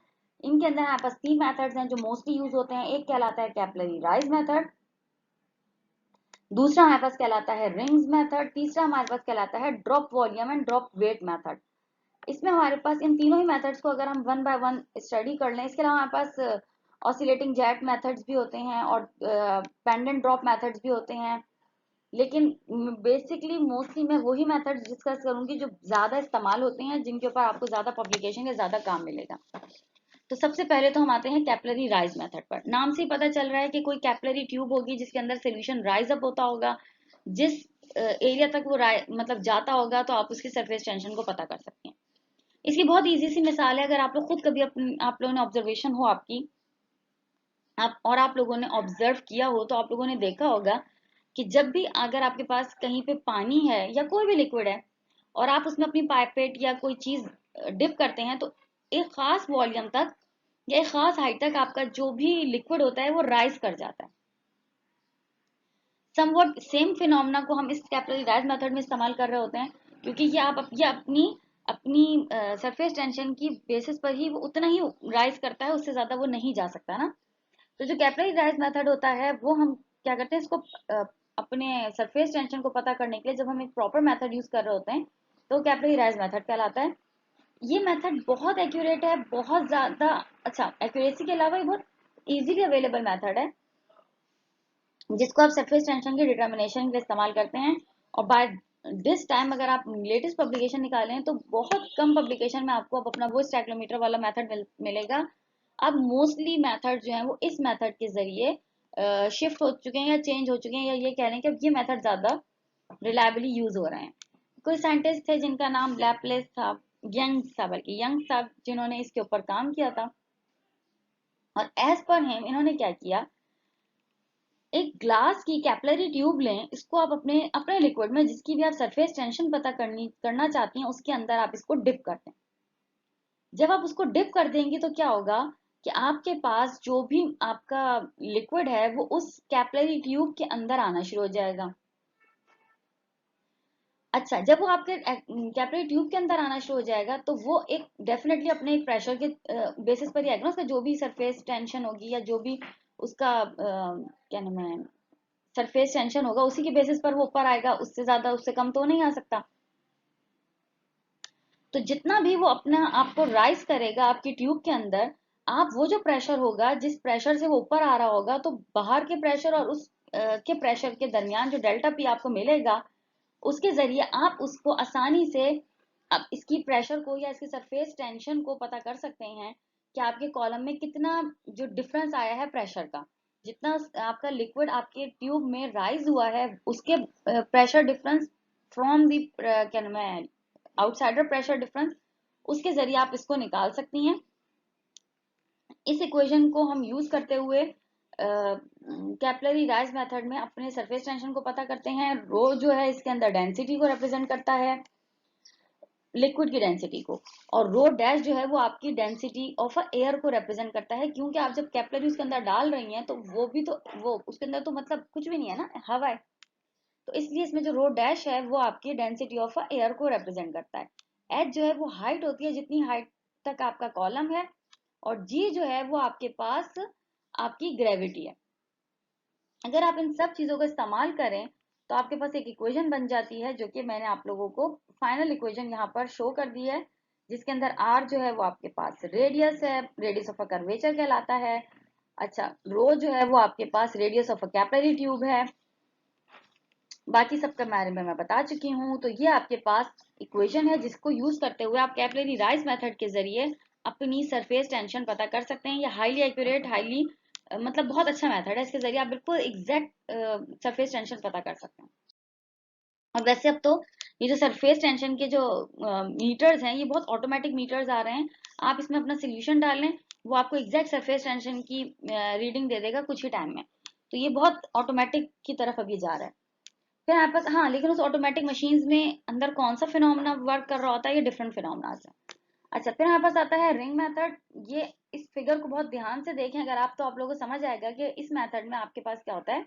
Speaker 1: इनके अंदर हमारे पास तीन मेथड्स हैं जो मोस्टली यूज होते हैं। एक कहलाता है कैपिलरी राइज मेथड, दूसरा हमारे पास कहलाता है रिंग्स मेथड, तीसरा हमारे पास कहलाता है drop volume and drop wait method. इसमें हमारे पास इन तीनों ही मेथड्स को अगर हम वन बाय वन स्टडी कर लें, इसके अलावा हमारे पास ऑसिलेटिंग जेट मेथड्स भी होते हैं और पेंडेंट ड्रॉप मेथड्स भी होते हैं। लेकिन बेसिकली मोस्टली मैं वही मेथड्स डिस्कस करूंगी जो ज्यादा इस्तेमाल होते हैं, जिनके ऊपर आपको ज्यादा पब्लिकेशन या ज्यादा काम मिलेगा। तो सबसे पहले तो हम आते हैं कैपिलरी राइज मेथड पर। नाम से ही पता चल रहा है कि कोई कैपिलरी ट्यूब होगी जिसके अंदर सोल्यूशन राइज अप होता होगा। जिस एरिया तक वो मतलब जाता होगा तो आप उसकी सरफेस टेंशन को पता कर सकते हैं। इसकी बहुत इजी सी मिसाल है, अगर आप लोग खुद कभी आप लोगों ने ऑब्जर्वेशन हो आपकी, आप लोगों ने ऑब्जर्व किया हो तो आप लोगों ने देखा होगा कि जब भी अगर आपके पास कहीं पे पानी है या कोई भी लिक्विड है और आप उसमें अपनी पाइपेट या कोई चीज डिप करते हैं, तो एक खास वॉल्यूम तक या एक खास हाइट तक आपका जो भी लिक्विड होता है वो राइज कर जाता है। समवट सेम फिनोमेना को हम इस कैपिलरी राइज मेथड में इस्तेमाल कर रहे होते हैं, क्योंकि ये अपनी अपनी सरफेस टेंशन की बेसिस पर ही वो उतना ही राइज करता है, उससे ज्यादा वो नहीं जा सकता ना। तो जो कैपिलरी राइज मेथड होता है वो हम क्या करते हैं, इसको अपने सरफेस टेंशन को पता करने के लिए जब हम एक प्रॉपर मेथड यूज कर रहे होते हैं तो कैपिलरी राइज मेथड कहलाता है। ये मेथड बहुत एक्यूरेट है, बहुत ज्यादा अच्छा, एक्यूरेसी के अलावा ये बहुत इजीली अवेलेबल मेथड है जिसको आप सरफेस टेंशन के डिटर्मिनेशन के लिए इस्तेमाल करते हैं। और बाय दिस टाइम अगर आप लेटेस्ट पब्लिकेशन निकालें तो बहुत कम पब्लिकेशन में आपको अपना वो स्टैक्लोमीटर वाला मेथड मिलेगा। अब मोस्टली मेथड जो है वो इस मेथड के जरिए शिफ्ट हो चुके हैं या चेंज हो चुके हैं, या ये कह रहे हैं कि अब ये मेथड ज्यादा रिलायबली यूज हो रहे हैं। कोई साइंटिस्ट थे जिनका नाम लैपलेस था, यंग था, बल्कि यंग था, जिन्होंने इसके ऊपर काम किया था। और एज पर हिम इन्होंने क्या किया, एक ग्लास की कैपिलरी ट्यूब लें, इसको आप अपने अपने लिक्विड में जिसकी भी आप सरफेस टेंशन पता करना चाहती हैं उसके अंदर आप इसको डिप कर दें। जब आप उसको डिप कर देंगे तो क्या होगा कि आपके पास जो भी आपका लिक्विड है वो उस कैपिलरी ट्यूब के अंदर आना शुरू हो जाएगा। अच्छा, जब वो आपके कैपिलरी ट्यूब के अंदर आना शुरू हो जाएगा तो वो एक डेफिनेटली अपने एक प्रेशर के बेसिस पर ही आएगा ना, उसका जो भी सरफेस टेंशन होगी या जो भी उसका क्या नाम है सरफेस टेंशन होगा उसी के बेसिस पर वो ऊपर आएगा, उससे ज्यादा उससे कम तो नहीं आ सकता। तो जितना भी वो अपना आपको राइज करेगा आपकी ट्यूब के अंदर, आप वो जो प्रेशर होगा जिस प्रेशर से वो ऊपर आ रहा होगा, तो बाहर के प्रेशर और उस के प्रेशर के दरमियान जो डेल्टा पी आपको मिलेगा उसके जरिए आप उसको आसानी से अब इसकी प्रेशर को या इसकी सरफेस टेंशन को पता कर सकते हैं कि आपके कॉलम में कितना जो डिफरेंस आया है प्रेशर का, जितना आपका लिक्विड आपके ट्यूब में राइज हुआ है उसके प्रेशर डिफरेंस फ्रॉम दी क्या नाम है आउटसाइडर प्रेशर डिफरेंस, उसके जरिए आप इसको निकाल सकती हैं। इस इक्वेशन को हम यूज करते हुए कैपिलरी राइज मेथड में अपने सरफेस टेंशन को पता करते हैं। रो जो है इसके अंदर डेंसिटी को रिप्रेजेंट करता है, लिक्विड की डेंसिटी को, और रो डैश जो है वो आपकी डेंसिटी ऑफ एयर को रिप्रेजेंट करता है, क्योंकि आप जब कैपिलरी उसके अंदर डाल रही हैं तो वो भी तो वो उसके अंदर तो मतलब कुछ भी नहीं है ना, हवा है। तो इसलिए इसमें जो रो डैश है वो आपकी डेंसिटी ऑफ एयर को रिप्रेजेंट करता है। एच जो है वो हाइट होती है जितनी हाइट तक आपका कॉलम है, और जी जो है वो आपके पास आपकी ग्रेविटी है। अगर आप इन सब चीजों का इस्तेमाल करें तो आपके पास एक इक्वेशन बन जाती है, जो कि मैंने आप लोगों को फाइनल इक्वेशन यहाँ पर शो कर दी है, जिसके अंदर आर जो है वो आपके पास रेडियस है, रेडियस ऑफ अ कर्वेचर कहलाता है। अच्छा, रो जो है वो आपके पास radius of a capillary tube है। बाकी सबके बारे में मैं बता चुकी हूँ। तो ये आपके पास इक्वेशन है जिसको यूज करते हुए आप कैपिलरी राइज मेथड के जरिए अपनी सरफेस टेंशन पता कर सकते हैं। ये हाईली एक्यूरेट, हाईली मतलब बहुत अच्छा मेथड है, इसके जरिए आप बिल्कुल एग्जैक्ट सरफेस टेंशन पता कर सकते हैं। और वैसे अब तो ये जो सरफेस टेंशन के जो मीटर्स हैं ये बहुत ऑटोमेटिक मीटर्स आ रहे हैं। आप इसमें अपना सोल्यूशन डाल लें, वो आपको एग्जैक्ट सरफेस टेंशन की रीडिंग दे देगा कुछ ही टाइम में। तो ये बहुत ऑटोमेटिक की तरफ अभी जा रहा है। फिर हमारे पास, हाँ, लेकिन उस ऑटोमेटिक मशीन्स में अंदर कौन सा फिनोमेना वर्क कर रहा होता है, ये डिफरेंट फिनोमेना है। अच्छा, फिर हमारे पास आता है रिंग मेथड। ये इस फिगर को बहुत ध्यान से देखें अगर आप, तो आप लोगों को समझ आएगा कि इस मेथड में आपके पास क्या होता है।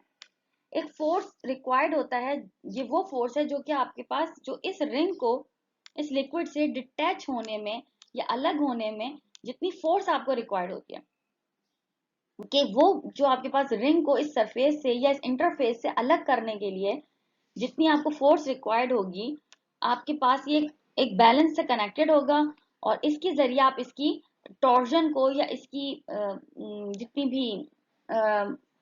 Speaker 1: एक फोर्स रिक्वायर्ड होता है, ये वो फोर्स है जो कि आपके पास, जो इस रिंग को इस लिक्विड से डिटैच होने में या अलग होने में जितनी फोर्स आपको रिक्वायर्ड होती है, कि वो जो आपके पास रिंग को इस सरफेस से या इस इंटरफेस से अलग करने के लिए जितनी आपको फोर्स रिक्वायर्ड होगी, आपके पास ये एक बैलेंस से कनेक्टेड होगा, और इसके जरिए आप इसकी टॉर्जन को या इसकी जितनी भी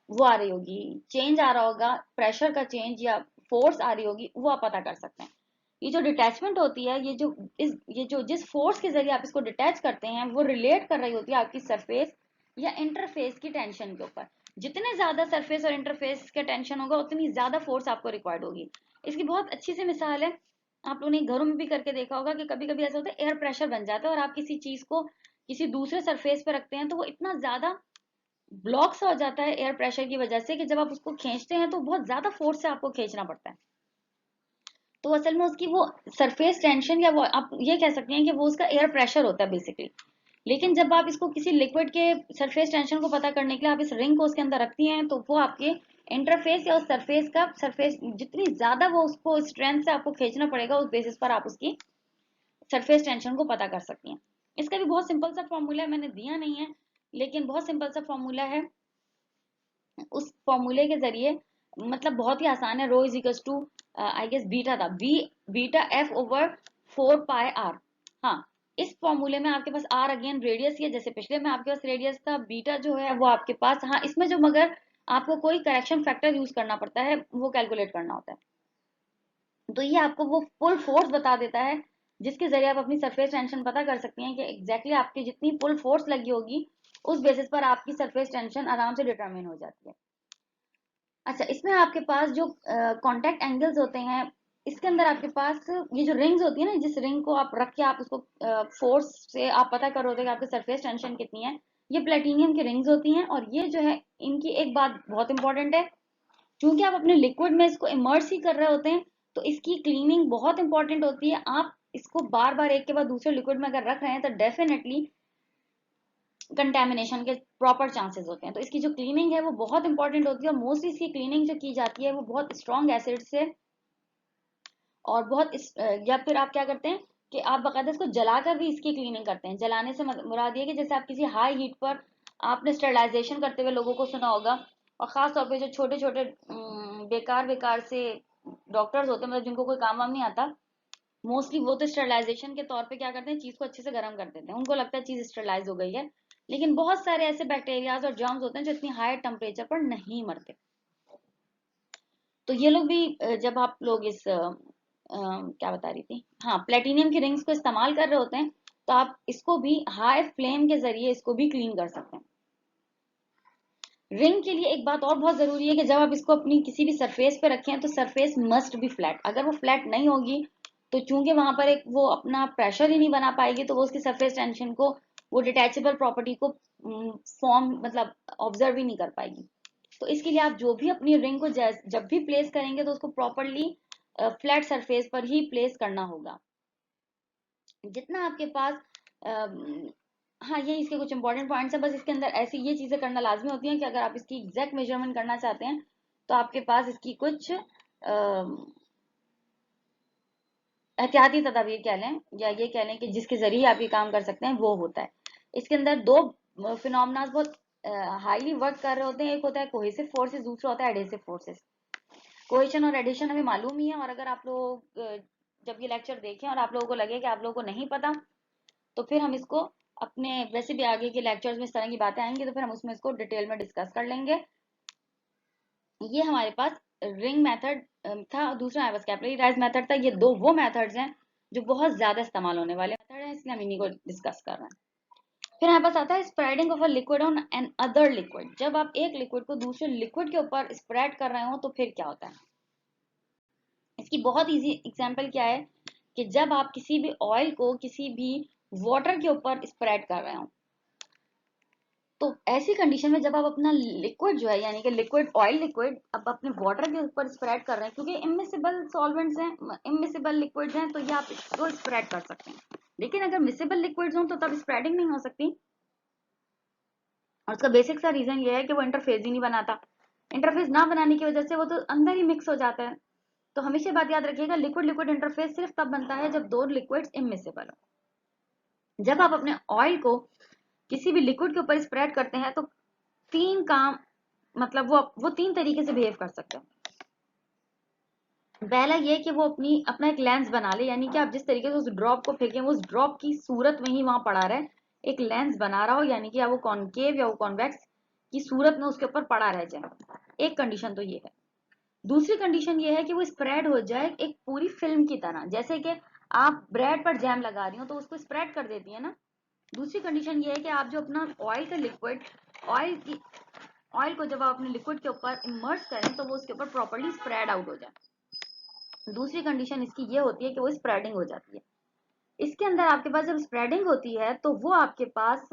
Speaker 1: वो आ रही होगी, चेंज आ रहा होगा, प्रेशर का चेंज या फोर्स आ रही होगी, वो आप पता कर सकते हैं। ये जो डिटैचमेंट होती है, ये जो जिस फोर्स के जरिए आप इसको डिटैच करते हैं वो रिलेट कर रही होती है आपकी सरफेस या इंटरफेस की टेंशन के ऊपर। जितने ज्यादा सरफेस और इंटरफेस का टेंशन होगा उतनी ज्यादा फोर्स आपको रिक्वायर्ड होगी। इसकी बहुत अच्छी सी मिसाल है, आप लोगों ने घरों में भी करके देखा होगा कि कभी कभी ऐसा होता है एयर प्रेशर बन जाता है और आप किसी चीज को किसी दूसरे सरफेस पे रखते हैं तो वो इतना ज्यादा ब्लॉक सा हो जाता है एयर प्रेशर की वजह से कि जब आप उसको खींचते हैं तो बहुत ज्यादा फोर्स से आपको खींचना पड़ता है। तो असल में उसकी वो सरफेस टेंशन, या वो आप ये कह सकते हैं कि वो उसका एयर प्रेशर होता है बेसिकली। लेकिन जब आप इसको किसी लिक्विड के सरफेस टेंशन को पता करने के लिए आप इस रिंग को उसके अंदर रखती हैं तो वो आपके इंटरफेस या उस सरफेस का सरफेस जितनी ज्यादा वो उसको स्ट्रेंथ से आपको खींचना पड़ेगा उस बेसिस पर आप उसकी सरफेस टेंशन को पता कर सकती हैं। इसका भी बहुत सिंपल सा फॉर्मूला है, मैंने दिया नहीं है लेकिन बहुत सिंपल सा फॉर्मूला है। उस फॉर्मूले के जरिए मतलब बहुत ही आसान है, rho is equal to I guess beta था, B beta F over 4 pi R. हाँ, इस फॉर्मूले में आपके पास आर अगेन रेडियस ही है, जैसे पिछले में आपके पास रेडियस था। बीटा जो है वो आपके पास, हाँ, इसमें जो मगर आपको कोई करेक्शन फैक्टर यूज करना पड़ता है, वो कैलकुलेट करना होता है। तो ये आपको वो फुल फोर्स बता देता है जिसके जरिए आप अपनी सरफेस टेंशन पता कर सकती हैं कि एग्जैक्टली आपकी जितनी फुल फोर्स लगी होगी उस बेसिस पर आपकी सरफेस टेंशन आराम से डिटरमिन हो जाती है। अच्छा, इसमें आपके पास जो कांटेक्ट एंगल्स होते हैं, इसके अंदर आपके पास ये जो रिंग्स होती है ना, जिस रिंग को आप रख के आप उसको फोर्स से आप पता कर रहे होते हैं कि आपकी सरफेस टेंशन कितनी है, ये प्लेटिनियम की रिंग्स होती हैं। और ये जो है, इनकी एक बात बहुत इंपॉर्टेंट है, क्योंकि आप अपने लिक्विड में इसको इमर्स ही कर रहे होते हैं तो इसकी क्लीनिंग बहुत इंपॉर्टेंट होती है। आप इसको बार बार एक के बाद दूसरे लिक्विड में अगर रख रहे हैं तो डेफिनेटली कंटेमिनेशन के प्रॉपर चांसेस होते हैं। तो इसकी जो क्लीनिंग है वो बहुत इंपॉर्टेंट होती है, और मोस्टली इसकी क्लीनिंग जो की जाती है वो बहुत स्ट्रॉन्ग एसिड से, और बहुत या फिर आप क्या करते हैं कि आप बाकायदा इसको जलाकर भी इसकी क्लीनिंग करते हैं। जलाने से मुराद ये कि जैसे आप किसी हाई हीट पर आपने स्टरलाइजेशन करते हुए लोगों को सुना होगा, और खास तौर पे जो छोटे छोटे बेकार बेकार से डॉक्टर्स होते हैं, मतलब जिनको कोई काम वाम नहीं आता, मोस्टली वो तो स्टरलाइजेशन के तौर पे क्या करते हैं, चीज को अच्छे से गर्म कर देते हैं, उनको लगता है चीज स्टरलाइज हो गई है। लेकिन बहुत सारे ऐसे बैक्टीरियाज और जर्म्स होते हैं जो इतनी हाई टेम्परेचर पर नहीं मरते। तो ये लोग भी जब आप लोग इस क्या बता रही थी, हाँ, प्लेटिनियम की रिंग्स को इस्तेमाल कर रहे होते हैं तो आप इसको भी हाई फ्लेम के जरिए इसको भी क्लीन कर सकते हैं। रिंग के लिए एक बात और बहुत जरूरी है कि जब आप इसको अपनी किसी भी सरफेस पे रखें तो सरफेस मस्ट बी फ्लैट। अगर वो फ्लैट नहीं होगी तो चूंकि वहां पर एक वो अपना प्रेशर ही नहीं बना पाएगी, तो वो उसकी सरफेस टेंशन को, वो डिटैचेबल प्रॉपर्टी को फॉर्म मतलब ऑब्जर्व ही नहीं कर पाएगी। तो इसके लिए आप जो भी अपनी रिंग को जब भी प्लेस करेंगे तो उसको प्रॉपरली फ्लैट सरफेस पर ही प्लेस करना होगा। जितना आपके पास हाँ, ये इसके कुछ इंपॉर्टेंट पॉइंट्स है। बस इसके अंदर ऐसी ये चीजें करना लाजमी होती हैं कि अगर आप इसकी एग्जैक्ट मेजरमेंट करना चाहते हैं तो आपके पास इसकी कुछ एहतियाती तदाबीर कह लें, या ये कह लें कि जिसके जरिए आप ये काम कर सकते हैं, वो होता है। इसके अंदर दो फिनोमेना बहुत हाईली वर्क कर रहे होते हैं। एक होता है कोहेसिव फोर्सेस, दूसरा होता है एडेसिव फोर्सेस। कोहेशन और एडिशन हमें मालूम ही है, और अगर आप लोग जब ये लेक्चर देखें और आप लोगों को लगे कि आप लोगों को नहीं पता, तो फिर हम इसको अपने वैसे भी आगे के लेक्चर्स में इस तरह की बातें आएंगी तो फिर हम उसमें इसको डिटेल में डिस्कस कर लेंगे। ये हमारे पास रिंग मेथड था, दूसरा हमारे पास कैपिलरी राइज मेथड था। ये दो वो मेथड्स हैं जो बहुत ज्यादा इस्तेमाल होने वाले मेथड हैं, इसलिए हम इन्हीं को डिस्कस कर रहे हैं। फिर हमारे पास आता है spreading of a liquid on an other liquid. जब आप एक लिक्विड को दूसरे लिक्विड के ऊपर स्प्रेड कर रहे हो तो फिर क्या होता है। इसकी बहुत इजी एग्जांपल क्या है कि जब आप किसी भी ऑयल को किसी भी वाटर के ऊपर स्प्रेड कर रहे हो, तो ऐसी कंडीशन में जब आप अपना लिक्विड जो है, यानी कि लिक्विड ऑयल लिक्विड अब अपने वाटर के ऊपर स्प्रेड कर रहे हैं, क्योंकि इमिसिबल सॉल्वेंट्स हैं, इमिसिबल लिक्विड्स हैं, तो ये आप इसको स्प्रेड कर सकते हैं। लेकिन अगर मिसिबल लिक्विड्स हों तो तब स्प्रेडिंग नहीं हो सकती। और उसका बेसिक सा रीजन ये है कि वो इंटरफेस ही नहीं बनाता। इंटरफेस ना बनाने की वजह से वो तो अंदर ही मिक्स हो जाता है। तो हमेशा बात याद रखिएगा, लिक्विड लिक्विड इंटरफेस सिर्फ तब बनता है जब दो लिक्विड्स इमिसिबल हो। जब आप अपने ऑयल को किसी भी लिक्विड के ऊपर स्प्रेड करते हैं तो तीन काम, मतलब वो तीन तरीके से बिहेव कर सकते हैं। पहला ये कि वो अपना एक लेंस बना ले, यानी कि आप जिस तरीके से उस ड्रॉप को फेंकें वो उस ड्रॉप की सूरत में ही वहां पड़ा रहे, एक लेंस बना रहा हो, यानी कि या वो कॉनकेव या वो कॉन्वेक्स की सूरत में उसके ऊपर पड़ा रह जाए। एक कंडीशन तो ये है। दूसरी कंडीशन ये है कि वो स्प्रेड हो जाए एक पूरी फिल्म की तरह, जैसे कि आप ब्रेड पर जैम लगा रही हो तो उसको स्प्रेड कर देती है ना। दूसरी कंडीशन ये है कि आप जो अपना ऑयल का लिक्विड, ऑयल को जब आप अपने लिक्विड के ऊपर इमर्स करें तो वो उसके ऊपर प्रॉपर्ली स्प्रेड आउट हो जाए। दूसरी कंडीशन इसकी ये होती है कि वो स्प्रेडिंग हो जाती है। इसके अंदर आपके पास जब स्प्रेडिंग होती है तो वो आपके पास,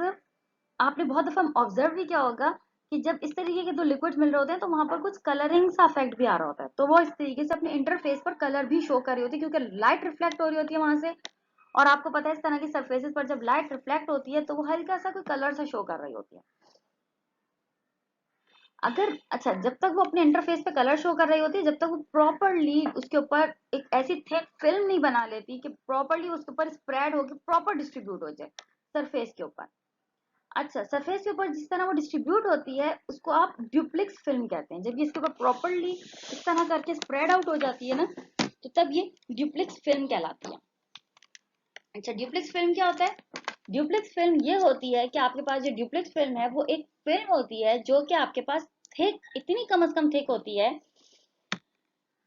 Speaker 1: आपने बहुत दफा ऑब्जर्व भी किया होगा कि जब इस तरीके के दो लिक्विड्स मिल रहे होते हैं तो वहां पर कुछ कलरिंग सा इफेक्ट भी आ रहा होता है। तो वो इस तरीके से अपने इंटरफेस पर कलर भी शो कर रही होती है, क्योंकि लाइट रिफ्लेक्ट हो रही होती है वहां से। और आपको पता है इस तरह की सरफेसेस पर जब लाइट रिफ्लेक्ट होती है तो वो हल्का सा कोई कलर सा शो कर रही होती है। अगर अच्छा, जब तक वो अपने इंटरफेस पे कलर शो कर रही होती है, जब तक वो प्रॉपरली उसके ऊपर एक ऐसी थिक फिल्म नहीं बना लेती कि प्रॉपरली उसके ऊपर स्प्रेड होकर प्रॉपर डिस्ट्रीब्यूट हो जाए सरफेस के ऊपर। अच्छा, सरफेस के ऊपर जिस तरह वो डिस्ट्रीब्यूट होती है उसको आप ड्यूप्लिक्स फिल्म कहते हैं। जब ये इसके ऊपर प्रॉपरली इस तरह करके स्प्रेड आउट हो जाती है ना, तो तब ये ड्यूप्लिक्स फिल्म कहलाती है। अच्छा, ड्यूप्लिक्स फिल्म क्या होता है। ड्यूप्लिक्स फिल्म ये होती है कि आपके पास जो ड्यूप्लिक्स फिल्म है वो एक फिल्म होती है जो कि आपके पास थिक, इतनी कम से कम थिक होती है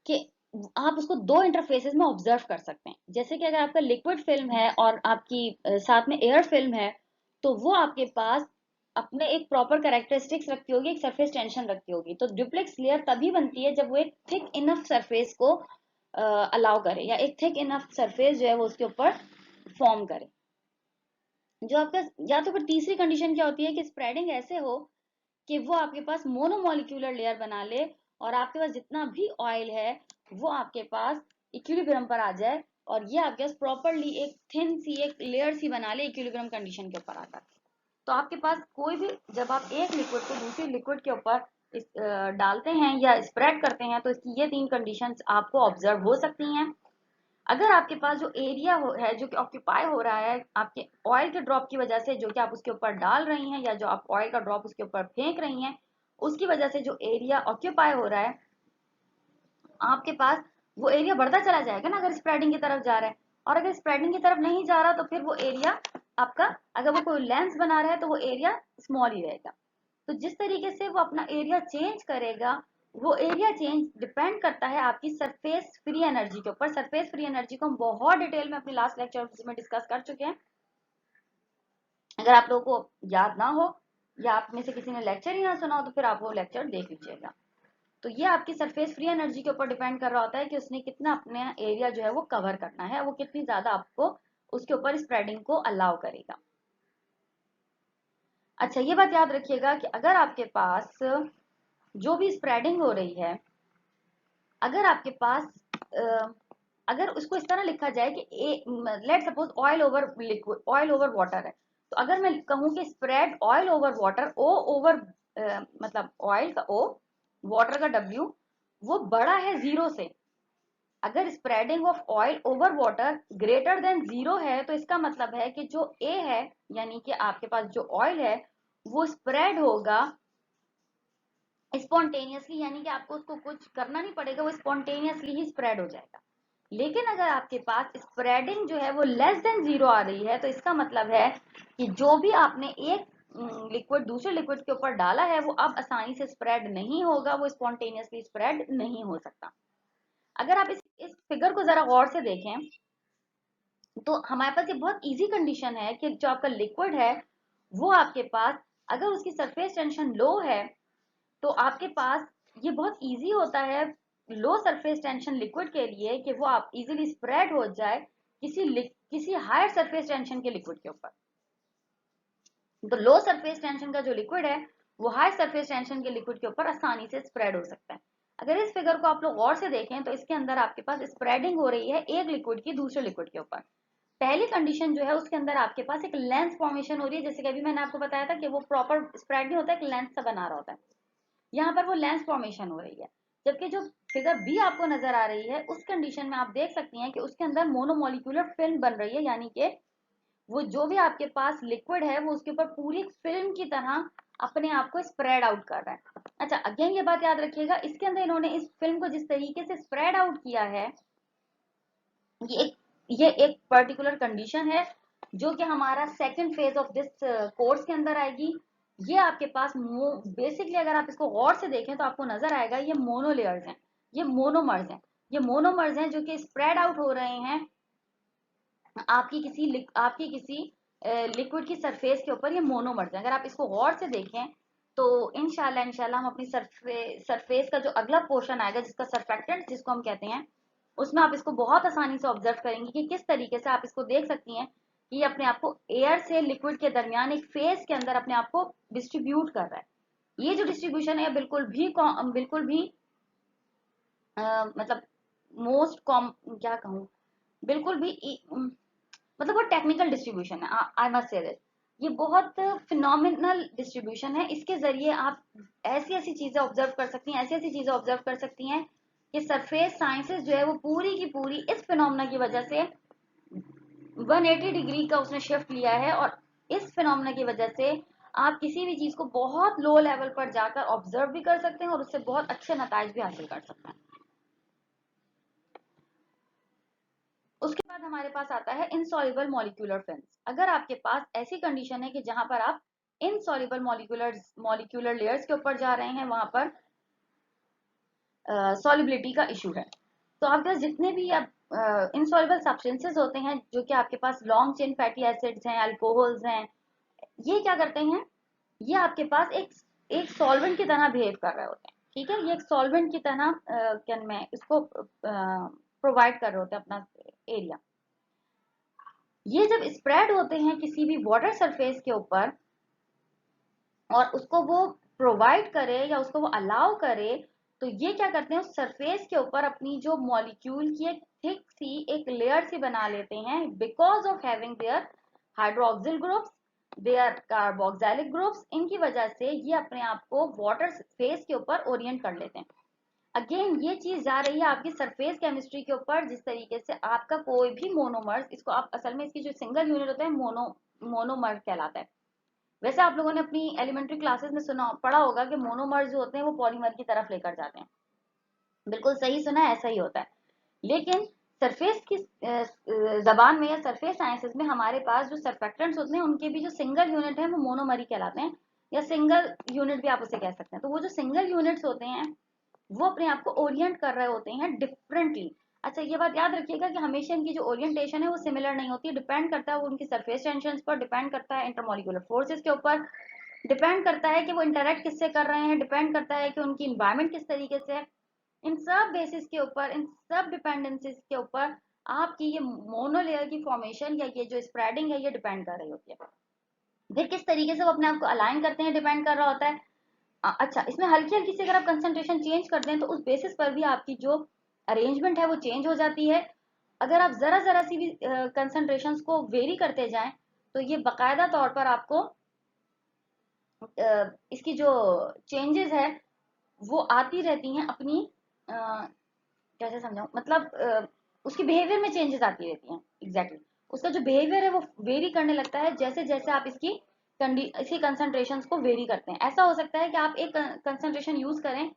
Speaker 1: कि आप उसको दो इंटरफेसेस में ऑब्जर्व कर सकते हैं। जैसे कि अगर आपका लिक्विड फिल्म है और आपकी साथ में एयर फिल्म है, तो वो आपके पास अपने एक प्रॉपर कैरेक्टरिस्टिक्स रखती होगी, एक सरफेस टेंशन रखती होगी। तो ड्यूप्लेक्स लेयर तभी बनती है जब वो एक थिक इनफ सरफेस को अलाउ करे, या एक थिक इनफ सरफेस जो है वो उसके ऊपर फॉर्म करे। जो आपका, या तो फिर तीसरी कंडीशन क्या होती है कि स्प्रेडिंग ऐसे हो कि वो आपके पास मोनोमोलिक्यूलर लेयर बना ले, और आपके पास जितना भी ऑयल है वो आपके पास इक्विलिब्रियम पर आ जाए, और ये आपके पास प्रॉपरली एक थिन सी एक लेयर सी बना ले इक्विलिब्रियम कंडीशन के ऊपर आकर। तो आपके पास कोई भी, जब आप एक लिक्विड को दूसरी लिक्विड के ऊपर डालते हैं या स्प्रेड करते हैं तो इसकी ये तीन कंडीशंस आपको ऑब्जर्व हो सकती हैं। अगर आपके पास जो एरिया है जो कि ऑक्यूपाई हो रहा है आपके ऑयल के ड्रॉप की वजह से, जो कि आप उसके ऊपर डाल रही हैं, या जो आप ऑयल का ड्रॉप उसके ऊपर फेंक रही हैं, उसकी वजह से जो एरिया ऑक्यूपाई हो रहा है आपके पास, वो एरिया बढ़ता चला जाएगा ना अगर स्प्रेडिंग की तरफ जा रहा है। और अगर स्प्रेडिंग की तरफ नहीं जा रहा तो फिर वो एरिया आपका, अगर वो कोई लेंस बना रहा है तो वो एरिया स्मॉल ही रहेगा। तो जिस तरीके से वो अपना एरिया चेंज करेगा, वो एरिया चेंज डिपेंड करता है आपकी सरफेस फ्री एनर्जी के ऊपर। सरफेस फ्री एनर्जी को हम बहुत डिटेल में अपने लास्ट लेक्चर में डिस्कस कर चुके हैं। अगर आप लोगों को याद ना हो या आप में से किसी ने लेक्चर ही ना सुना हो तो फिर आप वो लेक्चर देख लीजिएगा। तो ये आपकी सरफेस फ्री एनर्जी के ऊपर डिपेंड कर रहा होता है कि उसने कितना अपने एरिया जो है वो कवर करना है, वो कितनी ज्यादा आपको उसके ऊपर स्प्रेडिंग को अलाउ करेगा। अच्छा, ये बात याद रखिएगा कि अगर आपके पास जो भी स्प्रेडिंग हो रही है, अगर आपके पास अगर उसको इस तरह लिखा जाए कि let suppose oil over liquid, oil over water है, तो अगर मैं कहूं कि स्प्रेड ऑयल ओवर वाटर, ओ ओवर मतलब ऑयल का ओ, वाटर का डब्ल्यू, वो बड़ा है जीरो से। अगर spreading of oil over water greater than zero है, तो इसका मतलब है कि जो ए है, यानी कि आपके पास जो ऑयल है, वो स्प्रेड होगा स्पॉन्टेनियसली, यानी कि आपको उसको कुछ करना नहीं पड़ेगा, वो स्पॉन्टेनियसली ही स्प्रेड हो जाएगा। लेकिन अगर आपके पास स्प्रेडिंग जो है वो लेस देन जीरो आ रही है, तो इसका मतलब है कि जो भी आपने एक लिक्विड दूसरे लिक्विड के ऊपर डाला है, वो अब आसानी से स्प्रेड नहीं होगा, वो स्पॉन्टेनियसली स्प्रेड नहीं हो सकता। अगर आप इस फिगर को जरा गौर से देखें, तो हमारे पास ये बहुत इजी कंडीशन है कि जो आपका लिक्विड है, वो आपके पास अगर उसकी सरफेस टेंशन लो है, तो आपके पास ये बहुत इजी होता है लो सरफेस टेंशन लिक्विड के लिए कि वो आप इजीली स्प्रेड हो जाए किसी हायर सरफेस टेंशन के लिक्विड के ऊपर। तो लो सरफेस टेंशन का जो लिक्विड है, वो हाई सरफेस टेंशन के लिक्विड के ऊपर आसानी से स्प्रेड हो सकता है। अगर इस फिगर को आप लोग गौर से देखें, तो इसके अंदर आपके पास स्प्रेडिंग हो रही है एक लिक्विड की दूसरे लिक्विड के ऊपर। पहली कंडीशन जो है, उसके अंदर आपके पास एक लेंस फॉर्मेशन हो रही है, जैसे कि अभी मैंने आपको बताया था कि वो प्रॉपर स्प्रेड नहीं होता है, एक लेंस सा बना रहा होता है। यहाँ पर वो लेंस फॉर्मेशन हो रही है। जबकि जो फिगर बी आपको नजर आ रही है, उस कंडीशन में आप देख सकती हैं कि उसके अंदर मोनोमोलिकुलर फिल्म बन रही है, यानी कि वो जो भी आपके पास लिक्विड है, वो उसके ऊपर पूरी फिल्म की तरह अपने आप को स्प्रेड आउट कर रहा है। अच्छा, अगेन ये बात याद रखिएगा, इसके अंदर इन्होंने इस फिल्म को जिस तरीके से स्प्रेड आउट किया है, ये एक ये एक पर्टिकुलर कंडीशन है जो कि हमारा second phase of this course के अंदर आएगी। ये आपके पास बेसिकली अगर आप इसको गौर से देखें, तो आपको नजर आएगा ये मोनोलेयर्स हैं, ये मोनोमर्स हैं, ये मोनोमर्स हैं जो कि स्प्रेड आउट हो रहे हैं आपकी किसी लिक्विड की सरफेस के ऊपर। ये मोनोमर्स हैं। अगर आप इसको गौर से देखें, तो इंशाल्लाह हम अपनी सरफेस का जो अगला पोर्शन आएगा, जिसका सरफेक्टेंट जिसको हम कहते हैं, उसमें आप इसको बहुत आसानी से ऑब्जर्व करेंगे कि किस तरीके से आप इसको देख सकती हैं कि ये अपने आप को एयर से लिक्विड के दरमियान एक फेज के अंदर अपने आप को डिस्ट्रीब्यूट कर रहा है। ये जो डिस्ट्रीब्यूशन है बिल्कुल भी मतलब मोस्ट कॉम क्या कहूँ, बिल्कुल भी मतलब वो टेक्निकल डिस्ट्रीब्यूशन है, आई मस्ट से दिस। ये बहुत फिनोमिनल डिस्ट्रीब्यूशन है। इसके जरिए आप ऐसी ऐसी चीजें ऑब्जर्व कर सकती हैं, ऐसी ऐसी चीजें ऑब्जर्व कर सकती हैं कि सरफेस साइंसेस जो है वो पूरी की पूरी इस फिनोमिना की वजह से 180 डिग्री का उसने शिफ्ट लिया है। और इस फिनोमिना की वजह से आप किसी भी चीज को बहुत लो लेवल पर जाकर ऑब्जर्व भी कर सकते हैं और उससे बहुत अच्छे नताइज भी हासिल कर सकते हैं। उसके बाद हमारे पास आता है इनसॉल्युबल मॉलिक्यूलर फिल्म्स। अगर आपके पास ऐसी कंडीशन है कि जहां पर आप इनसॉल्युबल मॉलिक्यूलर लेयर्स के ऊपर जा रहे हैं, वहां पर सॉल्युबिलिटी का इशू है, तो आपके पास जितने भी अब इनसॉल्युबल सब्सटेंसेस होते हैं, जो कि आपके पास लॉन्ग चेन फैटी एसिड्स हैं, अल्कोहल्स हैं, ये क्या करते हैं, ये आपके पास एक सॉल्वेंट की तरह बिहेव कर रहे होते हैं। ठीक है, ये एक सॉल्वेंट की तरह क्या मैं इसको प्रोवाइड कर रहे होते हैं अपना एरिया। ये जब स्प्रेड होते हैं किसी भी वाटर सरफेस के ऊपर, और उसको वो प्रोवाइड करे या उसको वो अलाउ करे, तो ये क्या करते हैं, उस सरफेस के ऊपर अपनी जो मॉलिक्यूल की एक थिक सी एक लेयर सी बना लेते हैं, because of having their hydroxyl groups, their carboxylic groups. इनकी वजह से ये अपने आप को वाटर फेस के ऊपर ओरिएंट कर लेते हैं। अगेन ये चीज जा रही है आपकी सरफेस केमिस्ट्री के ऊपर, जिस तरीके से आपका कोई भी मोनोमर्स, इसको आप असल में इसकी जो सिंगल यूनिट होता है मोनोमर कहलाता है। वैसे आप लोगों ने अपनी एलिमेंट्री क्लासेस में सुना पढ़ा होगा कि मोनोमर्स जो होते हैं वो पॉलीमर की तरफ लेकर जाते हैं। बिल्कुल सही सुना है, ऐसा ही होता है। लेकिन सरफेस की जबान में या सरफेस साइंसेस में हमारे पास जो सरफेक्टेंट्स होते हैं, उनके भी जो सिंगल यूनिट है वो मोनोमर ही कहलाते हैं, या सिंगल यूनिट भी आप उसे कह सकते हैं। तो वो जो सिंगल यूनिट्स होते हैं, वो अपने आप को ओरिएंट कर रहे होते हैं डिफरेंटली। अच्छा, ये बात याद रखिएगा कि हमेशा इनकी जो ओरिएंटेशन है वो सिमिलर नहीं होती है, डिपेंड करता है वो उनकी सरफेस टेंशन पर, डिपेंड करता है इंटरमोलिकुलर फोर्सेस के ऊपर। डिपेंड करता है कि वो इंटरेक्ट किससे कर रहे हैं, डिपेंड करता है कि उनकी इन्वायरमेंट किस तरीके से है। इन सब बेसिस के ऊपर, इन सब डिपेंडेंसीज के ऊपर आपकी ये मोनोलेयर की फॉर्मेशन या ये जो स्प्रेडिंग है ये डिपेंड कर रही होती है। फिर किस तरीके से वो अपने आप को अलाइन करते हैं डिपेंड कर रहा होता है। अच्छा, इसमें हल्की हल्की से अगर आप कंसंट्रेशन चेंज करते हैं तो उस बेसिस पर भी आपकी जो अरेंजमेंट है वो चेंज हो जाती है। अगर आप जरा जरा सी भी कंसंट्रेशन को वेरी करते जाएं तो ये बाकायदा तौर पर आपको इसकी जो चेंजेस है वो आती रहती हैं अपनी, कैसे समझाऊं, मतलब उसकी बिहेवियर में चेंजेस आती रहती हैं। एग्जैक्टली उसका जो बिहेवियर है वो वेरी करने लगता है जैसे जैसे आप इसकी कंसंट्रेशन को वेरी करते हैं। ऐसा हो सकता है कि आप एक कंसंट्रेशन यूज करें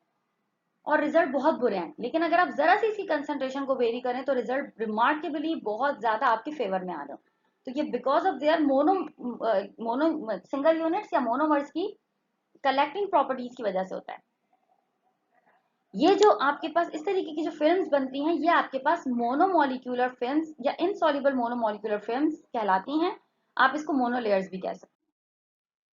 Speaker 1: और रिजल्ट बहुत बुरे हैं, लेकिन अगर आप जरा सी इसी कंसंट्रेशन को वेरी करें तो रिजल्ट रिमार्केबली बहुत ज्यादा आपके फेवर में आ रहे हो। तो ये because of their mono single units या मोनोमर्स की कलेक्टिंग प्रॉपर्टीज की वजह से होता है। ये जो आपके पास इस तरीके की जो फिल्म्स बनती हैं ये आपके पास मोनोमोलिक्यूलर फिल्म्स या इनसॉल्युबल मोनोमोलिक्यूलर फिल्म्स कहलाती हैं। आप इसको मोनोलेयर्स भी कह सकते हैं।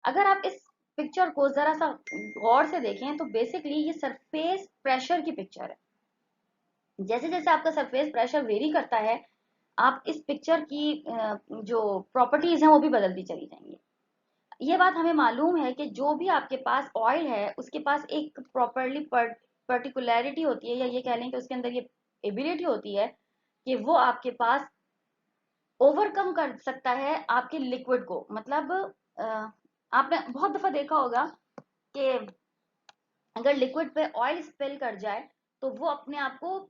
Speaker 1: अगर आप इस पिक्चर को जरा सा गौर से देखें तो बेसिकली ये सरफेस प्रेशर की पिक्चर है। जैसे जैसे आपका सरफेस प्रेशर वेरी करता है आप इस पिक्चर की जो प्रॉपर्टीज हैं वो भी बदलती चली जाएंगी। ये बात हमें मालूम है कि जो भी आपके पास ऑयल है उसके पास एक प्रॉपरली पर्टिकुलरिटी होती है, या ये कह लें कि उसके अंदर ये एबिलिटी होती है कि वो आपके पास ओवरकम कर सकता है आपके लिक्विड को। मतलब आपने बहुत दफा देखा होगा कि अगर लिक्विड पे ऑयल स्पिल कर जाए तो वो अपने आप को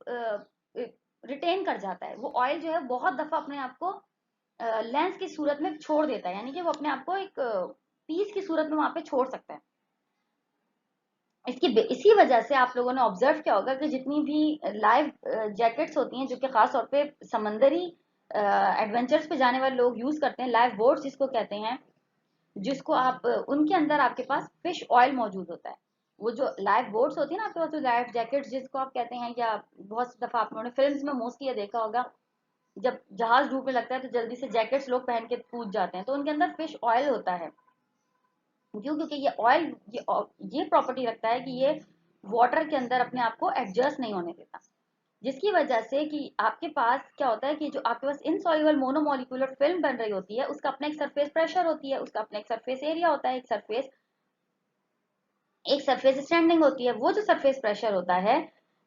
Speaker 1: रिटेन कर जाता है। वो ऑयल जो है बहुत दफा अपने आप को लेंस की सूरत में छोड़ देता है, यानी कि वो अपने आप को एक पीस की सूरत में वहां पे छोड़ सकता है। इसी वजह से आप लोगों ने ऑब्जर्व किया होगा कि जितनी भी लाइव जैकेट्स होती हैं जो कि खास तौर पे समंदरी एडवेंचर्स पे जाने वाले लोग यूज करते हैं, लाइव बोट्स जिसको कहते हैं, जिसको आप उनके अंदर आपके पास फिश ऑयल मौजूद होता है। वो जो लाइव बोट्स होती है ना आपके पास, जो लाइव जैकेट्स जिसको आप कहते हैं, या बहुत सी दफा आप लोगों ने फिल्म्स में मोस्टली ये देखा होगा, जब जहाज डूबने लगता है तो जल्दी से जैकेट्स लोग पहन के कूद जाते हैं, तो उनके अंदर फिश ऑयल होता है। क्यों? क्योंकि ये ऑयल ये प्रॉपर्टी रखता है कि ये वाटर के अंदर अपने आप को एडजस्ट नहीं होने देता, जिसकी वजह से कि आपके पास क्या होता है कि जो आपके पास इनसॉल्युबल मोनोमोलिकुलर फिल्म बन रही होती है उसका अपना एक सरफेस प्रेशर होती है, उसका अपना एक सरफेस एरिया होता है, एक सरफेस स्टैंडिंग होती है। वो जो सरफेस प्रेशर होता है,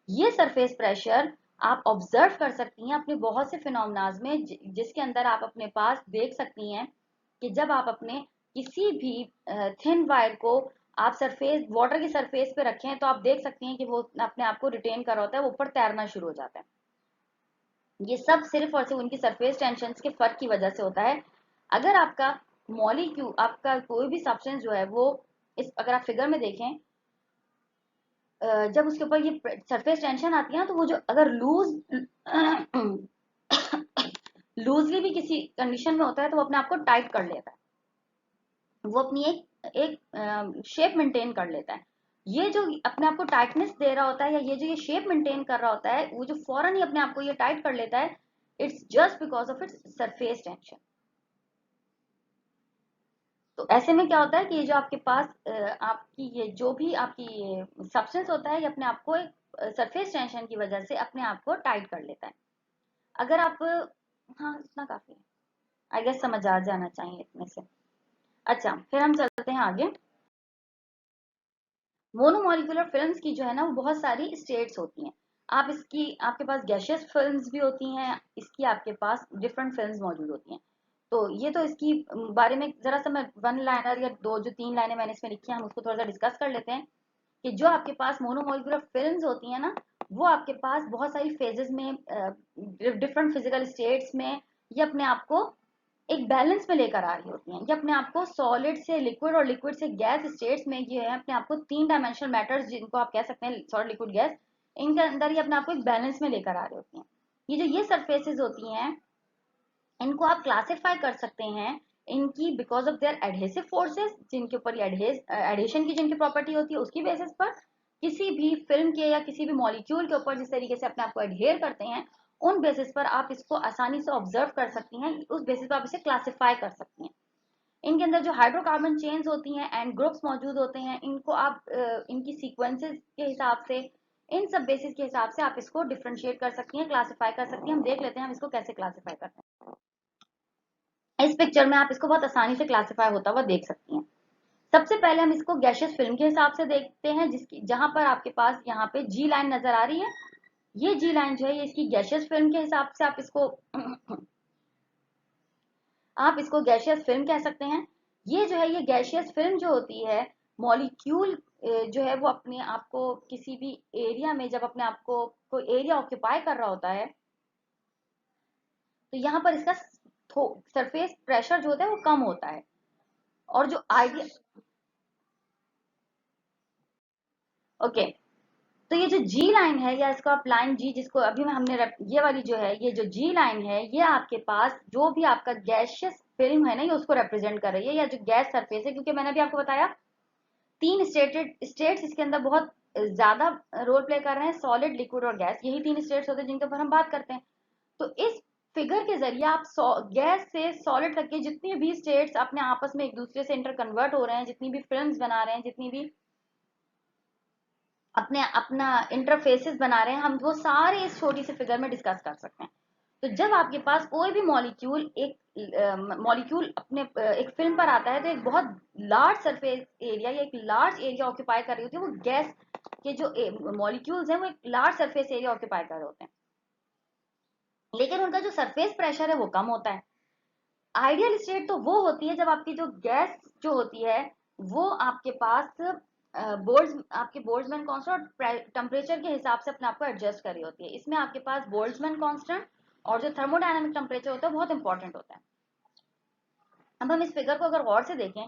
Speaker 1: ये सरफेस प्रेशर आप ऑब्जर्व कर सकती हैं अपने बहुत से फिनोमेनाज में, जिसके अंदर आप अपने पास देख सकती हैं कि जब आप अपने किसी भी थिन वायर को आप सरफेस वाटर की सरफेस पे रखें तो आप देख सकती हैं कि वो अपने आप को रिटेन कर रहा होता है, वो ऊपर तैरना शुरू हो जाता है। ये सब सिर्फ और सिर्फ उनकी सरफेस टेंशन के फर्क की वजह से होता है। अगर आपका मॉलिक्यूल, आपका कोई भी सब्सटेंस जो है वो इस अगर आप फिगर में देखें, जब उसके ऊपर ये सरफेस टेंशन आती है ना, तो वो जो अगर लूजली भी किसी कंडीशन में होता है तो वो अपने आप को टाइट कर लेता है, वो अपनी एक एक शेप मेंटेन कर लेता है। ये जो अपने आप को टाइटनेस दे रहा होता है या ये जो ये शेप मेंटेन कर रहा होता है, वो जो फौरन ही अपने आप को ये टाइट कर लेता है, it's just because of its surface tension. तो ऐसे में क्या होता है कि ये जो आपके पास आपकी ये जो भी आपकी सब्सटेंस होता है ये अपने आप को एक सरफेस टेंशन की वजह से अपने आप को टाइट कर लेता है। अगर आप हाँ इतना काफी है, आई गेस समझ आ जाना चाहिए इतने से। अच्छा, फिर हम चलते हैं आगे। मोनोमोलिकुलर फिल्म्स की जो है ना वो बहुत सारी स्टेट्स होती हैं। आप इसकी आपके पास गैशियस फिल्म्स भी होती हैं, इसकी आपके पास डिफरेंट फिल्म्स मौजूद होती हैं। तो ये तो इसकी बारे में जरा सा मैं वन लाइनर या दो जो तीन लाइनें मैंने इसमें लिखी हैं हम उसको थोड़ा सा डिस्कस कर लेते हैं। कि जो आपके पास मोनोमोलिकुलर फिल्म्स होती हैं ना, वो आपके पास बहुत सारी फेजेस में डिफरेंट फिजिकल स्टेट्स में ये अपने आप को एक बैलेंस में लेकर आ रही होती हैं। ये अपने आप को सॉलिड से लिक्विड और लिक्विड से गैस स्टेट्स में ये है अपने आप को तीन डायमेंशनल मैटर्स जिनको आप कह सकते हैं सॉलिड लिक्विड गैस, इनके अंदर ये अपने आप को एक बैलेंस में लेकर आ रही होती हैं। ये जो ये सरफेसेस होती हैं इनको आप क्लासिफाई कर सकते हैं इनकी because of their adhesive forces, जिनके ऊपर एडहेशन की जिनकी प्रॉपर्टी होती है उसकी बेसिस पर किसी भी फिल्म के या किसी भी मॉलिक्यूल के ऊपर जिस तरीके से अपने आप को एडहेयर करते हैं, उन बेसिस पर आप इसको आसानी से ऑब्जर्व कर सकती हैं, उस बेसिस पर आप इसे क्लासिफाई कर सकती हैं। इनके अंदर जो हाइड्रोकार्बन चेन्स होती हैं एंड ग्रुप्स मौजूद होते हैं, इनको आप इनकी सीक्वेंसेस के हिसाब से, इन सब बेसिस के हिसाब से आप इसको डिफरेंशिएट कर सकती हैं, क्लासिफाई कर सकती हैं। हम देख लेते हैं हम इसको कैसे क्लासिफाई करते हैं। इस पिक्चर में आप इसको बहुत आसानी से क्लासिफाई होता हुआ देख सकती हैं। सबसे पहले हम इसको गैशियस फिल्म के हिसाब से देखते हैं, जिसकी जहां पर आपके पास यहाँ पे जी लाइन नजर आ रही है। ये जी लाइन जो है ये इसकी गैशियस फिल्म के हिसाब से आप इसको गैशियस फिल्म कह सकते हैं। ये जो है ये गैशियस फिल्म जो होती है, मॉलिक्यूल जो है वो अपने आप को किसी भी एरिया में, जब अपने आप को कोई एरिया ऑक्यूपाई कर रहा होता है, तो यहाँ पर इसका सरफेस प्रेशर जो होता है वो कम होता है। और जो आइडिया, ओके, तो ये जो जी लाइन है, या इसको आप लाइन जी, जिसको अभी में हमने ये वाली जो है, ये जो जी लाइन है, ये आपके पास जो भी आपका गैशियस फिल्म है ना, ये उसको रिप्रेजेंट कर रही है, या जो गैस सरफेस है। क्योंकि मैंने अभी आपको बताया 3 स्टेट्स इसके अंदर बहुत ज्यादा रोल प्ले कर रहे हैं, सॉलिड, लिक्विड और गैस। यही 3 स्टेट्स होते हैं जिनके ऊपर हम बात करते हैं। तो इस फिगर के जरिए आप गैस से सॉलिड तक के जितनी भी स्टेट्स अपने आपस में एक दूसरे से इंटर कन्वर्ट हो रहे हैं, जितनी भी फिल्म्स बना रहे हैं, जितनी भी अपने अपना इंटरफेसेस बना रहे हैं, हम वो सारे इस छोटी सी फिगर में डिस्कस कर सकते हैं। तो जब आपके पास कोई भी मॉलिक्यूल अपने एक फिल्म पर आता है, तो एक बहुत लार्ज सरफेस एरिया या एक लार्ज एरिया ऑक्यूपाई कर रही होती है। वो गैस के जो मॉलिक्यूल्स हैं वो एक लार्ज सरफेस एरिया ऑक्यूपाई कर रहे होते हैं, लेकिन उनका जो सरफेस प्रेशर है वो कम होता है। आइडियल स्टेट तो वो होती है जब आपकी जो गैस जो होती है वो आपके पास आपके बोल्ट्जमैन कांस्टेंट और टेम्परेचर के हिसाब से अपने आप को एडजस्ट कर रही होती है। इसमें आपके पास बोल्ट्जमैन कांस्टेंट और जो थर्मोडायनामिक टेम्परेचर होता है बहुत इंपॉर्टेंट होता है। अब हम इस फिगर को अगर गौर से देखें,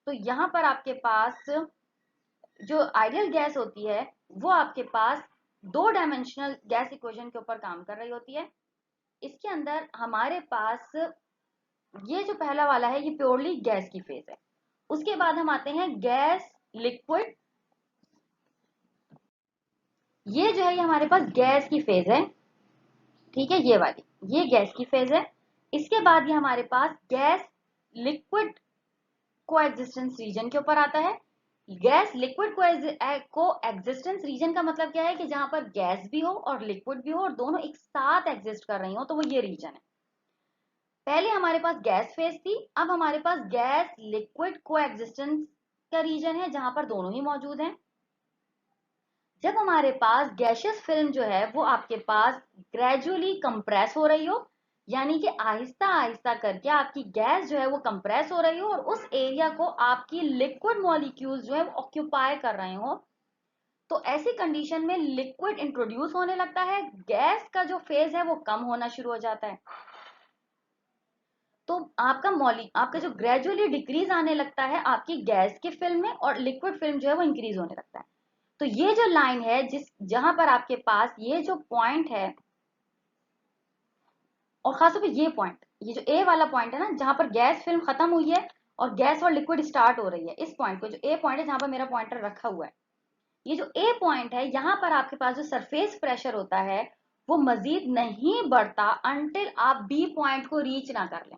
Speaker 1: तो यहाँ पर आपके पास जो आइडियल गैस होती है वो आपके पास 2 डायमेंशनल गैस इक्वेशन के ऊपर काम कर रही होती है। इसके अंदर हमारे पास ये जो पहला वाला है ये प्योरली गैस की फेज है। उसके बाद हम आते हैं गैस, लिक्विड। ये जो है ये हमारे पास गैस की फेज है, ठीक है, ये वाली, ये गैस की फेज है। इसके बाद ये हमारे पास गैस लिक्विड को एग्जिस्टेंस रीजन के ऊपर आता है। गैस लिक्विड को एग्जिस्टेंस रीजन का मतलब क्या है कि जहां पर गैस भी हो और लिक्विड भी हो और दोनों एक साथ एग्जिस्ट कर रही हो, तो वो ये रीजन है। पहले हमारे पास गैस फेज थी, अब हमारे पास गैस लिक्विड को एग्जिस्टेंस का रीजन है जहां पर दोनों ही मौजूद हैं। जब हमारे पास गैशियस फिल्म जो है वो आपके पास ग्रेजुअली कंप्रेस हो रही हो, यानी कि आहिस्ता आहिस्ता करके आपकी गैस जो है वो कंप्रेस हो रही हो और उस एरिया को आपकी लिक्विड मॉलिक्यूल्स जो है वो ऑक्यूपाई कर रहे हो, तो ऐसी कंडीशन में लिक्विड इंट्रोड्यूस होने लगता है, गैस का जो फेज है वो कम होना शुरू हो जाता है। तो आपका जो ग्रेजुअली डिक्रीज आने लगता है आपकी गैस की फिल्म में, और लिक्विड फिल्म जो है वो इंक्रीज होने लगता है। तो ये जो लाइन है जहां पर आपके पास ये जो पॉइंट है, और खासतौर पे ये पॉइंट, ये जो ए वाला पॉइंट है ना, जहां पर गैस फिल्म खत्म हुई है और गैस और लिक्विड स्टार्ट हो रही है, इस पॉइंट को, जो ए पॉइंट है जहां पर मेरा पॉइंटर रखा हुआ है, ये जो ए पॉइंट है, यहाँ पर आपके पास जो सरफेस प्रेशर होता है वो मजीद नहीं बढ़ता अनटिल आप बी पॉइंट को रीच ना कर लें।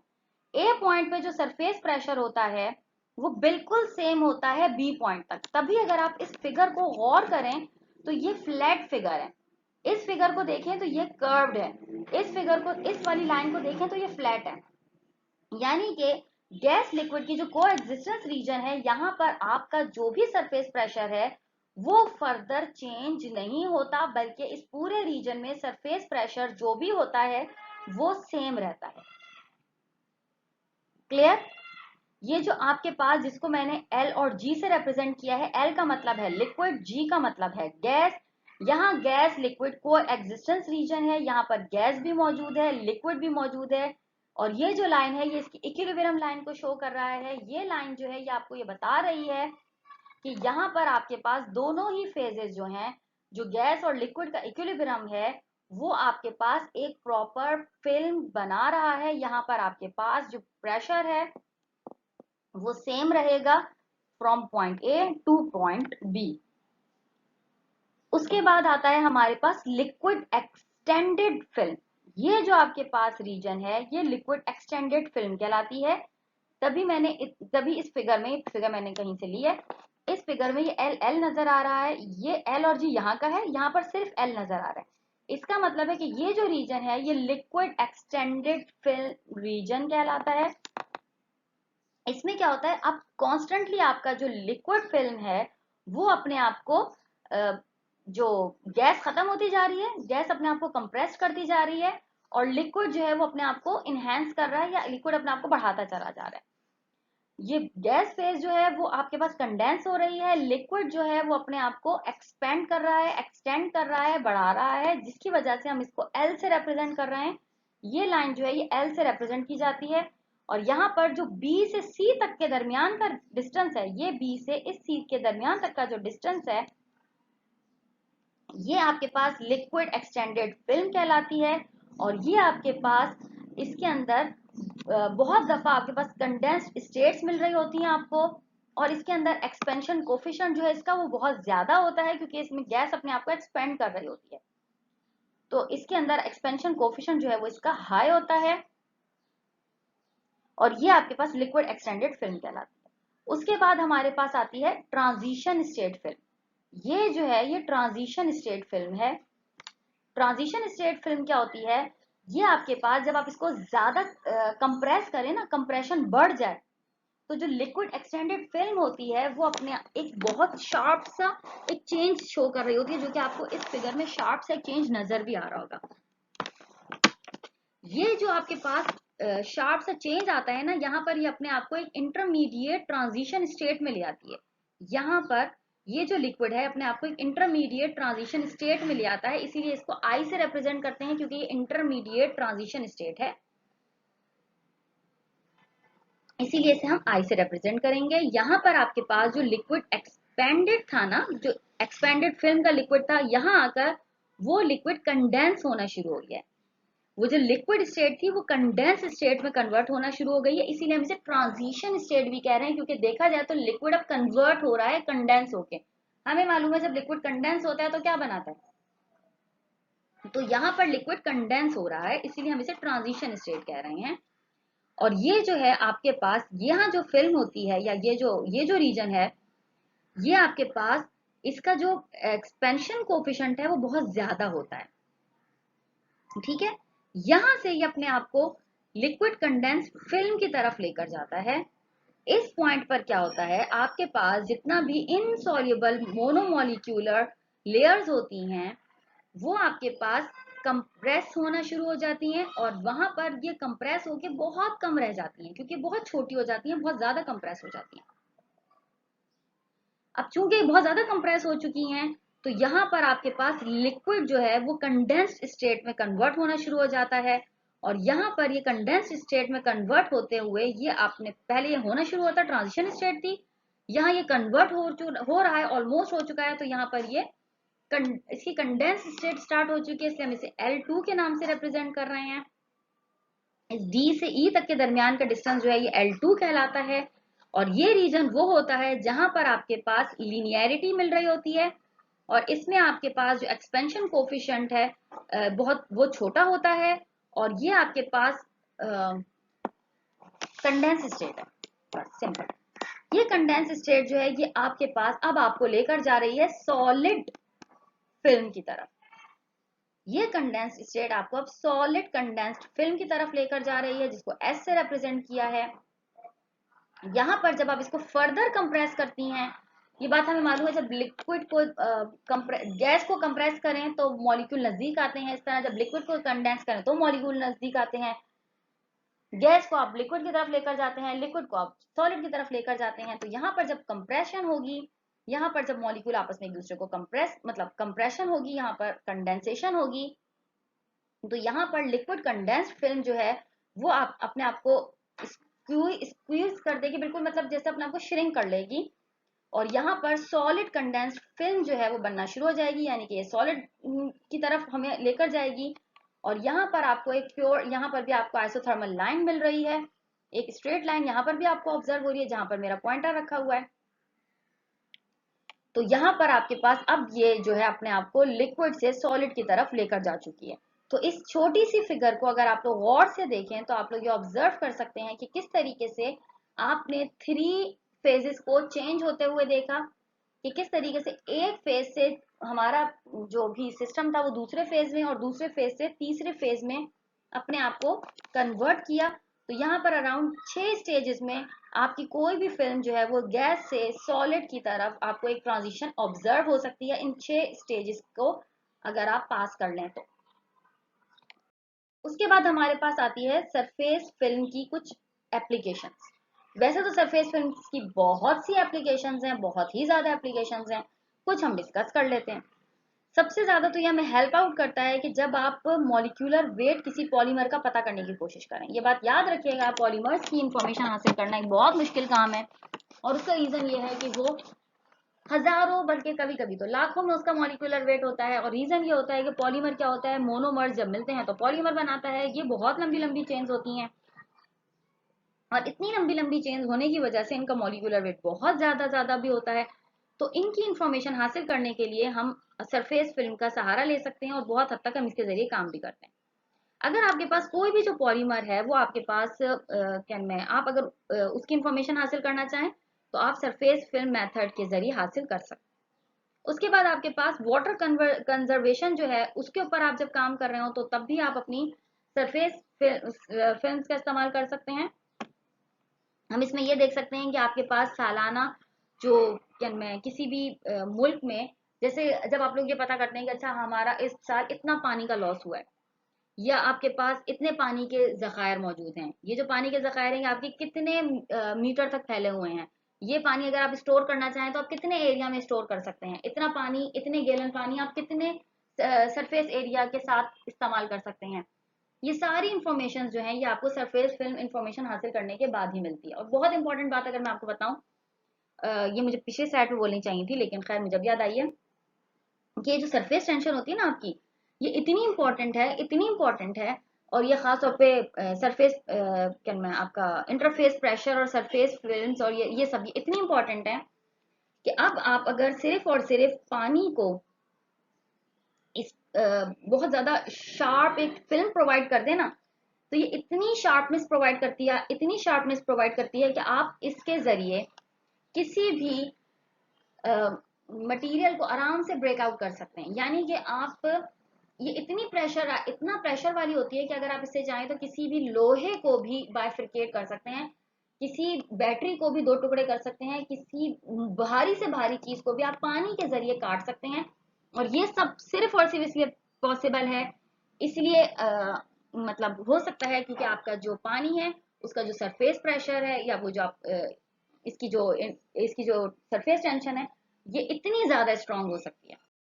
Speaker 1: ए पॉइंट पे जो सरफेस प्रेशर होता है वो बिल्कुल सेम होता है बी पॉइंट तक। तभी अगर आप इस फिगर को गौर करें तो ये फ्लैट फिगर है, इस फिगर को देखें तो ये कर्व्ड है, इस फिगर को, इस वाली लाइन को देखें तो ये फ्लैट है। यानी कि गैस लिक्विड की जो को एग्जिस्टेंस रीजन है, यहाँ पर आपका जो भी सरफेस प्रेशर है वो फर्दर चेंज नहीं होता, बल्कि इस पूरे रीजन में सरफेस प्रेशर जो भी होता है वो सेम रहता है। क्लियर? ये जो आपके पास, जिसको मैंने एल और जी से रिप्रेजेंट किया है, एल का मतलब है लिक्विड, जी का मतलब है गैस। यहाँ गैस लिक्विड को एग्जिस्टेंस रीजन है, यहाँ पर गैस भी मौजूद है, लिक्विड भी मौजूद है। और ये जो लाइन है ये इसकी इक्विलिब्रियम लाइन को शो कर रहा है। ये लाइन जो है ये आपको ये बता रही है कि यहाँ पर आपके पास दोनों ही फेजेस जो हैं, जो गैस और लिक्विड का इक्विलिब्रियम है, वो आपके पास एक प्रॉपर फिल्म बना रहा है। यहाँ पर आपके पास जो प्रेशर है वो सेम रहेगा from point A to point B. उसके बाद आता है हमारे पास लिक्विड एक्सटेंडेड फिल्म। ये जो आपके पास रीजन है ये लिक्विड एक्सटेंडेड फिल्म कहलाती है। तभी इस फिगर में, फिगर मैंने कहीं से ली है, इस फिगर में ये एल एल नजर आ रहा है, ये एल और जी यहाँ का है, यहाँ पर सिर्फ एल नजर आ रहा है। इसका मतलब है कि ये जो रीजन है ये लिक्विड एक्सटेंडेड फिल्म रीजन कहलाता है। इसमें क्या होता है, अब कॉन्स्टेंटली आपका जो लिक्विड फिल्म है वो अपने आप को जो गैस खत्म होती जा रही है, गैस अपने आप को कंप्रेस करती जा रही है, और लिक्विड जो है वो अपने आप को इनहेंस कर रहा है, या लिक्विड अपने आप को बढ़ाता चला जा रहा है। ये गैस फेज जो है वो आपके पास कंडेंस हो रही है, लिक्विड जो है वो अपने आप को एक्सपेंड कर रहा है, एक्सटेंड कर रहा है, बढ़ा रहा है, जिसकी वजह से हम इसको एल से रिप्रेजेंट कर रहे हैं। ये लाइन जो है ये एल से रिप्रेजेंट की जाती है। और यहाँ पर जो बी से सी तक के दरमियान का डिस्टेंस है, ये बी से इस सी के दरमियान तक का जो डिस्टेंस है, ये आपके पास लिक्विड एक्सटेंडेड फिल्म कहलाती है। और ये आपके पास इसके अंदर बहुत दफा आपके पास कंडेंस्ड स्टेट्स मिल रही होती हैं आपको, और इसके अंदर एक्सपेंशन कोफिशिएंट जो है इसका वो बहुत ज्यादा होता है, क्योंकि इसमें गैस अपने आप को एक्सपेंड कर रही होती है, तो इसके अंदर एक्सपेंशन कोफिशिएंट जो है वो इसका हाई होता है, और ये आपके पास लिक्विड एक्सटेंडेड फिल्म कहलाती है। उसके बाद हमारे पास आती है ट्रांजिशन स्टेट फिल्म। ये जो है ये ट्रांजिशन स्टेट फिल्म है। ट्रांजिशन स्टेट फिल्म क्या होती है, ये आपके पास जब आप इसको ज्यादा कंप्रेस करें ना, कंप्रेशन बढ़ जाए, तो जो लिक्विड एक्सटेंडेड फिल्म होती है वो अपने एक बहुत शार्प सा एक चेंज शो कर रही होती है, जो कि आपको इस फिगर में शार्प सा चेंज नजर भी आ रहा होगा। ये जो आपके पास शार्प सा चेंज आता है ना, यहाँ पर ये अपने आप को एक इंटरमीडिएट ट्रांजिशन स्टेट में ले आती है। यहाँ पर ये जो लिक्विड है अपने आप को एक इंटरमीडिएट ट्रांजिशन स्टेट में ले आता है, इसीलिए इसको आई से रिप्रेजेंट करते हैं, क्योंकि ये इंटरमीडिएट ट्रांजिशन स्टेट है, इसीलिए इसे हम आई से रिप्रेजेंट करेंगे। यहाँ पर आपके पास जो लिक्विड एक्सपेंडेड था ना, जो एक्सपेंडेड फिल्म का लिक्विड था, यहाँ आकर वो लिक्विड कंडेंस होना शुरू हो गया है। वो जो लिक्विड स्टेट थी वो कंडेंस स्टेट में कन्वर्ट होना शुरू हो गई है, इसीलिए हम इसे ट्रांजिशन स्टेट भी कह रहे हैं, क्योंकि देखा जाए तो लिक्विड अब कन्वर्ट हो रहा है कंडेंस होके। हमें मालूम है जब लिक्विड कंडेंस होता है तो क्या बनाता है, तो यहाँ पर लिक्विड कंडेंस हो रहा है, इसीलिए हम इसे ट्रांजिशन स्टेट कह रहे हैं। और ये जो है आपके पास यहाँ जो फिल्म होती है, या ये जो रीजन है, ये आपके पास इसका जो एक्सपेंशन कोफिशिएंट है वो बहुत ज्यादा होता है, ठीक है। यहां से ये अपने आप को लिक्विड कंडेंस फिल्म की तरफ लेकर जाता है। इस पॉइंट पर क्या होता है, आपके पास जितना भी इनसॉल्युबल मोनोमोलिक्यूलर लेयर्स होती हैं वो आपके पास कंप्रेस होना शुरू हो जाती हैं, और वहां पर ये कंप्रेस होके बहुत कम रह जाती हैं, क्योंकि बहुत छोटी हो जाती हैं, बहुत ज्यादा कंप्रेस हो जाती हैं। अब चूंकि बहुत ज्यादा कंप्रेस हो चुकी हैं, तो यहाँ पर आपके पास लिक्विड जो है वो कंडेंस्ड स्टेट में कन्वर्ट होना शुरू हो जाता है। और यहाँ पर ये कंडेंस्ड स्टेट में कन्वर्ट होते हुए ये आपने पहले ये होना शुरू होता, ट्रांजिशन स्टेट थी, यहाँ ये कन्वर्ट हो रहा है, ऑलमोस्ट हो चुका है, तो यहाँ पर ये इसकी कंडेंस स्टेट स्टार्ट हो चुकी है, इसलिए हम इसे L2 के नाम से रिप्रेजेंट कर रहे हैं। इस D से E तक के दरमियान का डिस्टेंस जो है ये L2 कहलाता है। और ये रीजन वो होता है जहां पर आपके पास लीनियरिटी मिल रही होती है, और इसमें आपके पास जो एक्सपेंशन कोफिशिएंट है बहुत वो छोटा होता है, और ये आपके पास कंडेंस स्टेट है, बस सिंपल। ये कंडेंस स्टेट जो है ये आपके पास अब आपको लेकर जा रही है सॉलिड फिल्म की तरफ। ये कंडेंस्ड स्टेट आपको अब सॉलिड कंडेंस्ड फिल्म की तरफ लेकर जा रही है, जिसको एस से रिप्रेजेंट किया है। यहाँ पर जब आप इसको फर्दर कंप्रेस करती हैं, ये बात हमें मालूम है, जब लिक्विड को गैस को कंप्रेस करें तो मॉलिक्यूल नजदीक आते हैं, इस तरह जब लिक्विड को कंडेंस करें तो मॉलिक्यूल नजदीक आते हैं। गैस को आप लिक्विड की तरफ लेकर जाते हैं, लिक्विड को आप सॉलिड की तरफ लेकर जाते हैं। तो यहाँ पर जब कंप्रेशन होगी, यहाँ पर जब मॉलिक्यूल आपस में एक दूसरे को कंप्रेशन होगी, यहाँ पर कंडेंसेशन होगी, तो यहाँ पर लिक्विड कंडेंस्ड फिल्म जो है वो आप अपने आप को स्क्वीज कर देगी, बिल्कुल मतलब जैसे अपने आप को श्रिंक कर लेगी, और यहाँ पर सॉलिड कंडेंस्ड फिल्म जो है वो बनना शुरू हो जाएगी, यानी कि ये सॉलिड की तरफ हमें लेकर जाएगी। और यहाँ पर आपको एक प्योर, यहाँ पर भी आपको आइसोथर्मल लाइन मिल रही है, एक स्ट्रेट लाइन यहाँ पर भी आपको ऑब्जर्व हो रही है, जहां पर मेरा पॉइंटर रखा हुआ है। तो यहाँ पर आपके पास अब ये जो है अपने आप को लिक्विड से सॉलिड की तरफ लेकर जा चुकी है। तो इस छोटी सी फिगर को अगर आप लोग गौर से देखें तो आप लोग ये ऑब्जर्व कर सकते हैं कि किस तरीके से आपने 3 फेजेस को चेंज होते हुए देखा कि किस तरीके से एक फेज से हमारा जो भी सिस्टम था वो दूसरे फेज में और दूसरे फेज से तीसरे फेज में अपने आप को कन्वर्ट किया। तो यहाँ पर अराउंड 6 स्टेजेस में आपकी कोई भी फिल्म जो है वो गैस से सॉलिड की तरफ आपको एक ट्रांजिशन ऑब्जर्व हो सकती है इन 6 स्टेजेस को अगर आप पास कर लें तो। उसके बाद हमारे पास आती है सरफेस फिल्म की कुछ एप्लीकेशंस। वैसे तो सरफेस फिल्म की बहुत सी एप्लीकेशंस हैं, बहुत ही ज्यादा एप्लीकेशंस हैं, कुछ हम डिस्कस कर लेते हैं। सबसे ज्यादा तो ये हमें हेल्प आउट करता है कि जब आप मॉलिक्यूलर वेट किसी पॉलीमर का पता करने की कोशिश करें। ये बात याद रखिएगा, पॉलीमर्स की इंफॉर्मेशन हासिल करना एक बहुत मुश्किल काम है और उसका रीजन ये है कि वो हजारों बल्कि कभी कभी तो लाखों में उसका मॉलिक्यूलर वेट होता है। और रीजन ये होता है कि पॉलीमर क्या होता है, मोनोमर्स जब मिलते हैं तो पॉलीमर बनाता है। ये बहुत लंबी लंबी चेन्स होती हैं और इतनी लंबी लंबी चेन्स होने की वजह से इनका मॉलिक्यूलर वेट बहुत ज्यादा भी होता है। तो इनकी इंफॉर्मेशन हासिल करने के लिए हम सरफेस फिल्म का सहारा ले सकते हैं और बहुत हद तक हम इसके जरिए काम भी करते हैं। अगर आपके पास कोई भी जो पॉलीमर है वो आपके पास क्या में आप अगर उसकी इंफॉर्मेशन हासिल करना चाहें तो आप सरफेस फिल्म मेथड के जरिए हासिल कर सकते हैं। उसके बाद आपके पास वाटर कंजर्वेशन जो है उसके ऊपर आप जब काम कर रहे हो तो तब भी आप अपनी सरफेस फिल्म्स का इस्तेमाल कर सकते हैं। हम इसमें ये देख सकते हैं कि आपके पास सालाना जो में किसी भी मुल्क में, जैसे जब आप लोग ये पता करते हैं कि अच्छा हमारा इस साल इतना पानी का लॉस हुआ है या आपके पास इतने पानी के जखायर मौजूद हैं, ये जो पानी के जखायर हैं आपके कितने मीटर तक फैले हुए हैं, ये पानी अगर आप स्टोर करना चाहें तो आप कितने एरिया में स्टोर कर सकते हैं, इतना पानी इतने गैलन पानी आप कितने सरफेस एरिया के साथ इस्तेमाल कर सकते हैं। ये सारी इंफॉर्मेशन जो है ये आपको सरफेस फिल्म इंफॉर्मेशन हासिल करने के बाद ही मिलती है। और बहुत इंपॉर्टेंट बात अगर मैं आपको बताऊं, ये मुझे पिछले स्लाइड में बोलनी चाहिए थी लेकिन खैर मुझे अब याद आई है कि ये जो सरफेस टेंशन होती है ना आपकी, ये इतनी इंपॉर्टेंट है, इतनी इंपॉर्टेंट है। और ये खास तौर पे सरफेस क्या मैं आपका इंटरफेस प्रेशर और सरफेस फिल्म्स और ये सब ये इतनी इंपॉर्टेंट है कि अब आप अगर सिर्फ और सिर्फ पानी को इस बहुत ज्यादा शार्प एक फिल्म प्रोवाइड कर देना तो ये इतनी शार्पनेस प्रोवाइड करती है, इतनी शार्पनेस प्रोवाइड करती है कि आप इसके जरिए किसी भी मटेरियल को आराम से ब्रेकआउट कर सकते हैं। यानी कि आप ये इतना प्रेशर वाली होती है कि अगर आप इससे चाहें तो किसी भी लोहे को भी बाइफरकेट कर सकते हैं, किसी बैटरी को भी दो टुकड़े कर सकते हैं, किसी भारी से भारी चीज को भी आप पानी के जरिए काट सकते हैं। और ये सब सिर्फ और सिर्फ इसलिए पॉसिबल है, इसलिए मतलब हो सकता है क्योंकि आपका जो पानी है उसका जो सरफेस प्रेशर है या वो जो आप इसकी जो सरफेस टेंशन है ये इतनी ज्यादा स्ट्रांग हो सकती है।